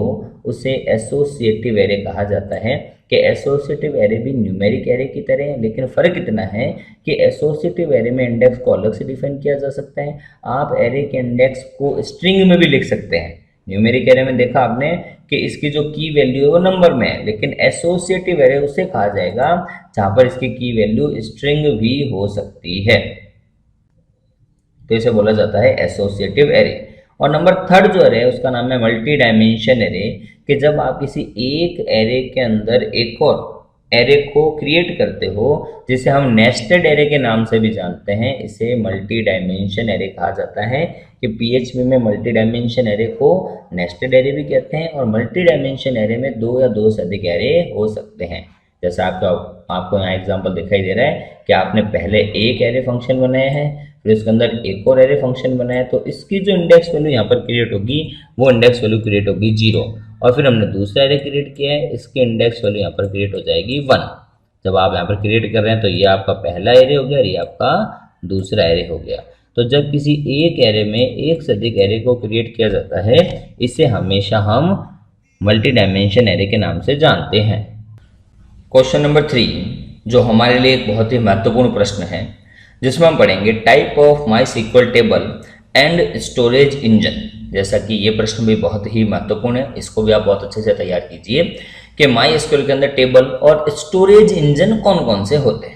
उसे एसोसिएटिव एरे कहा जाता है। कि एसोसिएटिव एरे भी न्यूमेरिक एरे की तरह है, लेकिन फ़र्क इतना है कि एसोसिएटिव एरे में इंडेक्स को अलग से डिफाइन किया जा सकता है। आप एरे के इंडेक्स को स्ट्रिंग में भी लिख सकते हैं। न्यूमेरिक एरे में देखा आपने कि इसकी जो की वैल्यू है वो नंबर में है, लेकिन एसोसिएटिव एरे उसे कहा जाएगा जहाँ पर इसकी की वैल्यू स्ट्रिंग भी हो सकती है, तो इसे बोला जाता है एसोसिएटिव एरे। और नंबर थर्ड जो एरे है उसका नाम है मल्टी डायमेंशन एरे, कि जब आप किसी एक एरे के अंदर एक और एरे को क्रिएट करते हो, जिसे हम नेस्टेड एरे के नाम से भी जानते हैं, इसे मल्टी डायमेंशन एरे कहा जाता है। कि पीएचपी में मल्टी डायमेंशन एरे को नेस्टेड एरे भी कहते हैं, और मल्टी डायमेंशन एरे में 2 या 2 से अधिक एरे हो सकते हैं। जैसा आपको यहाँ एग्जांपल दिखाई दे रहा है कि आपने पहले एक एरे फंक्शन बनाया है, फिर इसके अंदर एक और एरे फंक्शन बनाया, तो इसकी जो इंडेक्स वैल्यू यहाँ पर क्रिएट होगी वो इंडेक्स वैल्यू क्रिएट होगी 0, और फिर हमने दूसरा एरे क्रिएट किया है, इसकी इंडेक्स वैल्यू यहाँ पर क्रिएट हो जाएगी 1। जब आप यहाँ पर क्रिएट कर रहे हैं तो ये आपका पहला एरे हो गया और ये आपका दूसरा एरे हो गया। तो जब किसी एक एरे में एक से अधिक एरे को क्रिएट किया जाता है, इसे हमेशा हम मल्टी डायमेंशन एरे के नाम से जानते हैं। क्वेश्चन नंबर 3 जो हमारे लिए एक बहुत ही महत्वपूर्ण प्रश्न है, जिसमें हम पढ़ेंगे type of MySQL table and storage engine. जैसा कि ये प्रश्न भी बहुत ही महत्वपूर्ण है, इसको भी आप बहुत अच्छे से तैयार कीजिए कि माईएसक्यूएल के अंदर टेबल और स्टोरेज इंजन कौन कौन से होते हैं।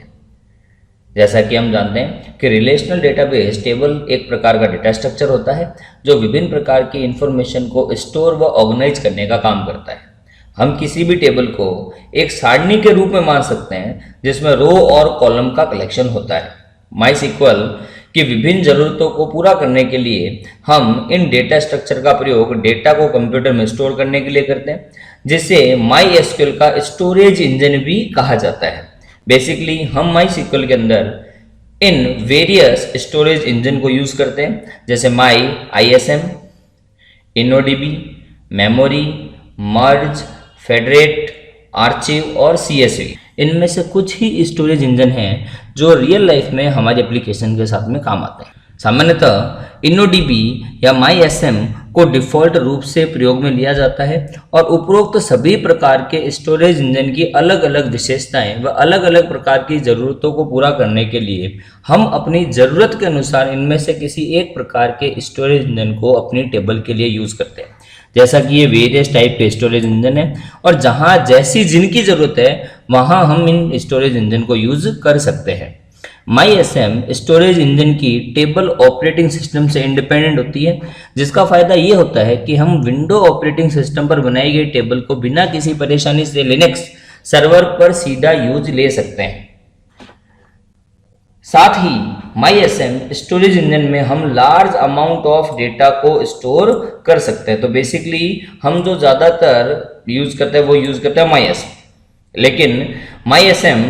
जैसा कि हम जानते हैं कि रिलेशनल डेटाबेस टेबल एक प्रकार का डेटा स्ट्रक्चर होता है जो विभिन्न प्रकार की इंफॉर्मेशन को स्टोर व ऑर्गेनाइज करने का काम करता है। हम किसी भी टेबल को एक सारणी के रूप में मान सकते हैं जिसमें रो और कॉलम का कलेक्शन होता है। माईएसक्यूएल की विभिन्न जरूरतों को पूरा करने के लिए हम इन डेटा स्ट्रक्चर का प्रयोग डेटा को कंप्यूटर में स्टोर करने के लिए करते हैं, जिसे माईएसक्यूएल का स्टोरेज इंजन भी कहा जाता है। बेसिकली हम माईएसक्यूएल के अंदर इन वेरियस स्टोरेज इंजन को यूज करते हैं, जैसे ISM, InnoDB, मेमोरी, मर्ज, फेडरेट, आर्चिव और CSV। इनमें से कुछ ही स्टोरेज इंजन हैं जो रियल लाइफ में हमारे एप्लीकेशन के साथ में काम आते हैं। सामान्यतः InnoDB या MySM को डिफ़ॉल्ट रूप से प्रयोग में लिया जाता है, और उपरोक्त सभी प्रकार के स्टोरेज इंजन की अलग अलग विशेषताएं व अलग अलग प्रकार की ज़रूरतों को पूरा करने के लिए हम अपनी ज़रूरत के अनुसार इनमें से किसी एक प्रकार के स्टोरेज इंजन को अपनी टेबल के लिए यूज़ करते हैं। जैसा कि ये वेरियस टाइप के स्टोरेज इंजन है, और जहाँ जैसी जिनकी ज़रूरत है वहाँ हम इन स्टोरेज इंजन को यूज़ कर सकते हैं। MySM स्टोरेज इंजन की टेबल ऑपरेटिंग सिस्टम से इंडिपेंडेंट होती है, जिसका फ़ायदा ये होता है कि हम विंडो ऑपरेटिंग सिस्टम पर बनाई गई टेबल को बिना किसी परेशानी से लिनक्स सर्वर पर सीधा यूज ले सकते हैं। साथ ही MySM स्टोरेज इंजन में हम लार्ज अमाउंट ऑफ डेटा को स्टोर कर सकते हैं। तो बेसिकली हम जो ज़्यादातर यूज़ करते हैं वो यूज़ करते हैं MySM, लेकिन MySM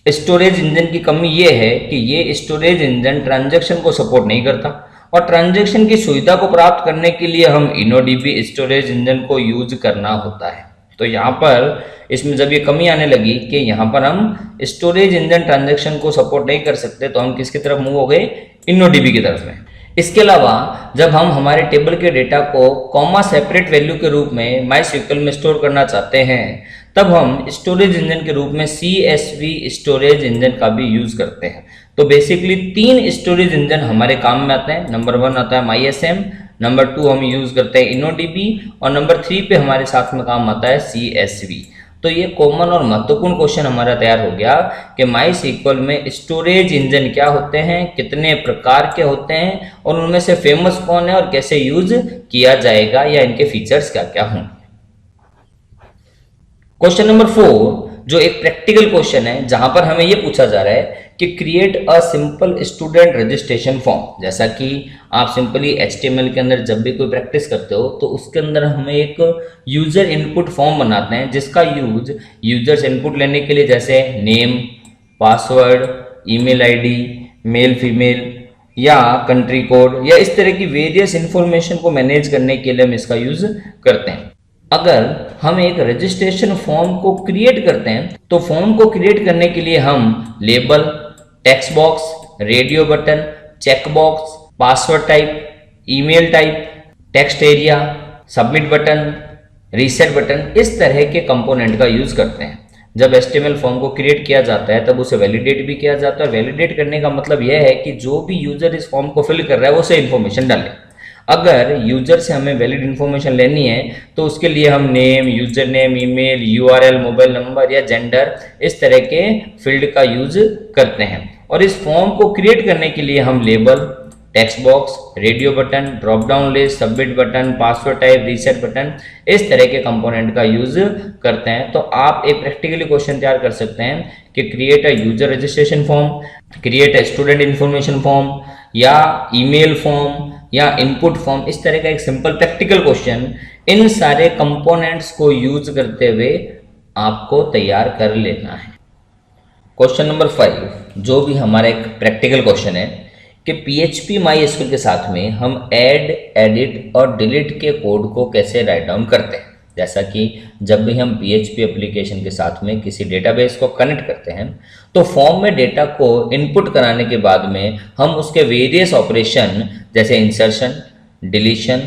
स्टोरेज इंजन की कमी ये है कि ये स्टोरेज इंजन ट्रांजैक्शन को सपोर्ट नहीं करता, और ट्रांजैक्शन की सुविधा को प्राप्त करने के लिए हम InnoDB स्टोरेज इंजन को यूज करना होता है। तो यहाँ पर इसमें जब ये कमी आने लगी कि यहाँ पर हम स्टोरेज इंजन ट्रांजैक्शन को सपोर्ट नहीं कर सकते, तो हम किसकी तरफ मूव हो गए, InnoDB की तरफ में। इसके अलावा जब हम हमारे टेबल के डेटा को कॉमा सेपरेट वैल्यू के रूप में MySQL में स्टोर करना चाहते हैं, तब हम स्टोरेज इंजन के रूप में CSV स्टोरेज इंजन का भी यूज करते हैं। तो बेसिकली 3 स्टोरेज इंजन हमारे काम में आते हैं। नंबर 1 आता है MySM, नंबर 2 हम यूज करते हैं InnoDB, और नंबर 3 पे हमारे साथ में काम आता है CSV। तो ये कॉमन और महत्वपूर्ण क्वेश्चन हमारा तैयार हो गया कि MySQL में स्टोरेज इंजन क्या होते हैं, कितने प्रकार के होते हैं, और उनमें से फेमस कौन है और कैसे यूज किया जाएगा, या इनके फीचर्स क्या क्या होंगे। क्वेश्चन नंबर 4 जो एक प्रैक्टिकल क्वेश्चन है, जहां पर हमें यह पूछा जा रहा है कि create a simple student registration form. जैसा कि आप सिंपली HTML के अंदर जब भी कोई प्रैक्टिस करते हो तो उसके अंदर हमें एक यूजर इनपुट फॉर्म बनाते हैं, जिसका यूज यूजर्स इनपुट लेने के लिए, जैसे name, password, email ID, male female या कंट्री कोड, या इस तरह की वेरियस इंफॉर्मेशन को मैनेज करने के लिए हम इसका यूज करते हैं। अगर हम एक रजिस्ट्रेशन फॉर्म को क्रिएट करते हैं तो फॉर्म को क्रिएट करने के लिए हम label, text box, radio button, check box, password type, email type, text area, submit button, reset button, इस तरह के कंपोनेंट का यूज करते हैं। जब HTML फॉर्म को क्रिएट किया जाता है तब उसे वैलिडेट भी किया जाता है। वैलिडेट करने का मतलब यह है कि जो भी यूजर इस फॉर्म को फिल कर रहा है वो सही इन्फॉर्मेशन डाले। अगर यूजर से हमें वैलिड इन्फॉर्मेशन लेनी है तो उसके लिए हम name, user name, email, URL, mobile number या जेंडर, इस तरह के फील्ड का यूज करते हैं। और इस फॉर्म को क्रिएट करने के लिए हम label, text box, radio button, drop down list, submit button, password type, reset button, इस तरह के कंपोनेंट का यूज करते हैं। तो आप एक प्रैक्टिकली क्वेश्चन तैयार कर सकते हैं कि create a user registration form, create a student information form या ईमेल फॉर्म या इनपुट फॉर्म, इस तरह का एक सिंपल प्रैक्टिकल क्वेश्चन इन सारे कंपोनेंट्स को यूज करते हुए आपको तैयार कर लेना है। क्वेश्चन नंबर 5 जो भी हमारा एक प्रैक्टिकल क्वेश्चन है कि PHP MySQL के साथ में हम ऐड, एडिट और डिलीट के कोड को कैसे राइट डाउन करते हैं। जैसा कि जब भी हम PHP एप्लीकेशन के साथ में किसी डेटाबेस को कनेक्ट करते हैं तो फॉर्म में डेटा को इनपुट कराने के बाद में हम उसके वेरियस ऑपरेशन जैसे इंसर्शन, डिलीशन,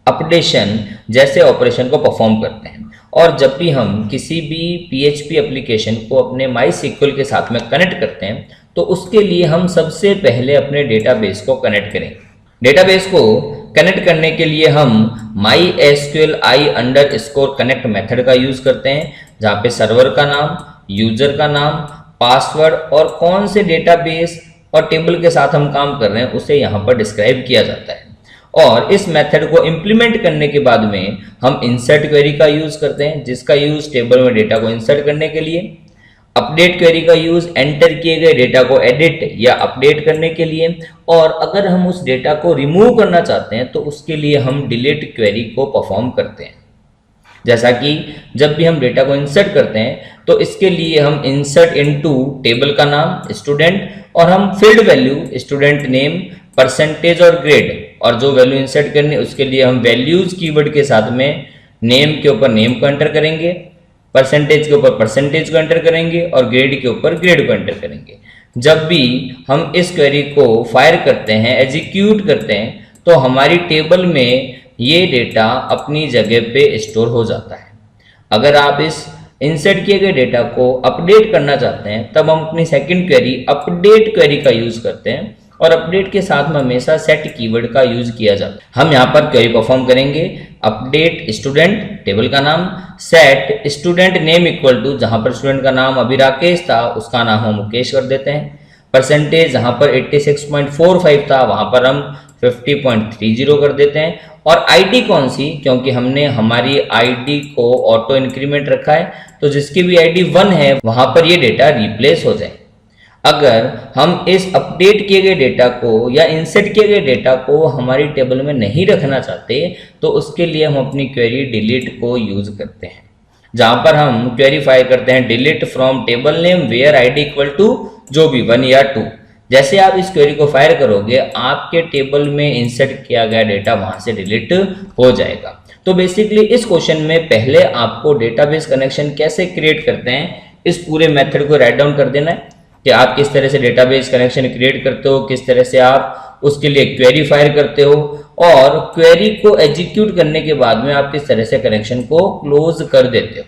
अपडेशन जैसे ऑपरेशन को परफॉर्म करते हैं। और जब भी हम किसी भी PHP एप्लीकेशन को अपने MySQL के साथ में कनेक्ट करते हैं तो उसके लिए हम सबसे पहले अपने डेटाबेस को कनेक्ट करें। डेटाबेस को कनेक्ट करने के लिए हम MySQLi_connect मेथड का यूज करते हैं, जहाँ पे सर्वर का नाम, यूजर का नाम, पासवर्ड और कौन से डेटाबेस और टेबल के साथ हम काम कर रहे हैं उसे यहाँ पर डिस्क्राइब किया जाता है। और इस मेथड को इंप्लीमेंट करने के बाद में हम इंसर्ट क्वेरी का यूज करते हैं, जिसका यूज टेबल में डेटा को इंसर्ट करने के लिए, अपडेट क्वेरी का यूज एंटर किए गए डेटा को एडिट या अपडेट करने के लिए, और अगर हम उस डेटा को रिमूव करना चाहते हैं तो उसके लिए हम डिलीट क्वेरी को परफॉर्म करते हैं। जैसा कि जब भी हम डेटा को इंसर्ट करते हैं तो इसके लिए हम इंसर्ट इनटू टेबल का नाम स्टूडेंट और हम field value student name, percentage और ग्रेड, और जो वैल्यू इंसर्ट करनी उसके लिए हम वैल्यूज कीवर्ड के साथ में नेम के ऊपर नेम को एंटर करेंगे, परसेंटेज के ऊपर परसेंटेज को एंटर करेंगे और ग्रेड के ऊपर ग्रेड को एंटर करेंगे। जब भी हम इस क्वेरी को फायर करते हैं, एग्जीक्यूट करते हैं, तो हमारी टेबल में ये डेटा अपनी जगह पे स्टोर हो जाता है। अगर आप इस इंसर्ट किए गए डेटा को अपडेट करना चाहते हैं तब हम अपनी सेकंड क्वेरी अपडेट क्वेरी का यूज करते हैं, और अपडेट के साथ में हमेशा सेट कीवर्ड का यूज किया जाता है। हम यहाँ पर क्वेरी परफॉर्म करेंगे, अपडेट स्टूडेंट टेबल का नाम, set student name equal to, जहां पर स्टूडेंट का नाम अभी राकेश था उसका नाम हम मुकेश कर देते हैं, परसेंटेज जहां पर 86.45 था वहां पर हम 50.30 कर देते हैं, और आईडी कौन सी, क्योंकि हमने हमारी आईडी को ऑटो इंक्रीमेंट रखा है तो जिसकी भी आईडी 1 है वहां पर ये डेटा रिप्लेस हो जाए। अगर हम इस अपडेट किए गए डेटा को या इंसर्ट किए गए डेटा को हमारी टेबल में नहीं रखना चाहते तो उसके लिए हम अपनी क्वेरी डिलीट को यूज करते हैं, जहां पर हम क्वेरी फायर करते हैं delete from table name where ID equal to जो भी 1 या 2। जैसे आप इस क्वेरी को फायर करोगे आपके टेबल में इंसर्ट किया गया डेटा वहां से डिलीट हो जाएगा। तो बेसिकली इस क्वेश्चन में पहले आपको डेटाबेस कनेक्शन कैसे क्रिएट करते हैं इस पूरे मेथड को राइट डाउन कर देना है कि आप किस तरह से डेटाबेस कनेक्शन क्रिएट करते हो, किस तरह से आप उसके लिए क्वेरी फायर करते हो, और क्वेरी को एग्जीक्यूट करने के बाद में आप किस तरह से कनेक्शन को क्लोज कर देते हो।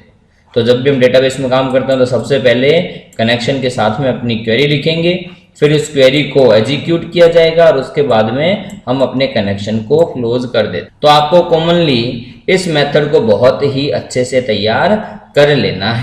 तो जब भी हम डेटाबेस में काम करते हैं तो सबसे पहले कनेक्शन के साथ में अपनी क्वेरी लिखेंगे, फिर उस क्वेरी को एग्जीक्यूट किया जाएगा और उसके बाद में हम अपने कनेक्शन को क्लोज कर देते। तो आपको कॉमनली इस मेथड को बहुत ही अच्छे से तैयार कर लेना है।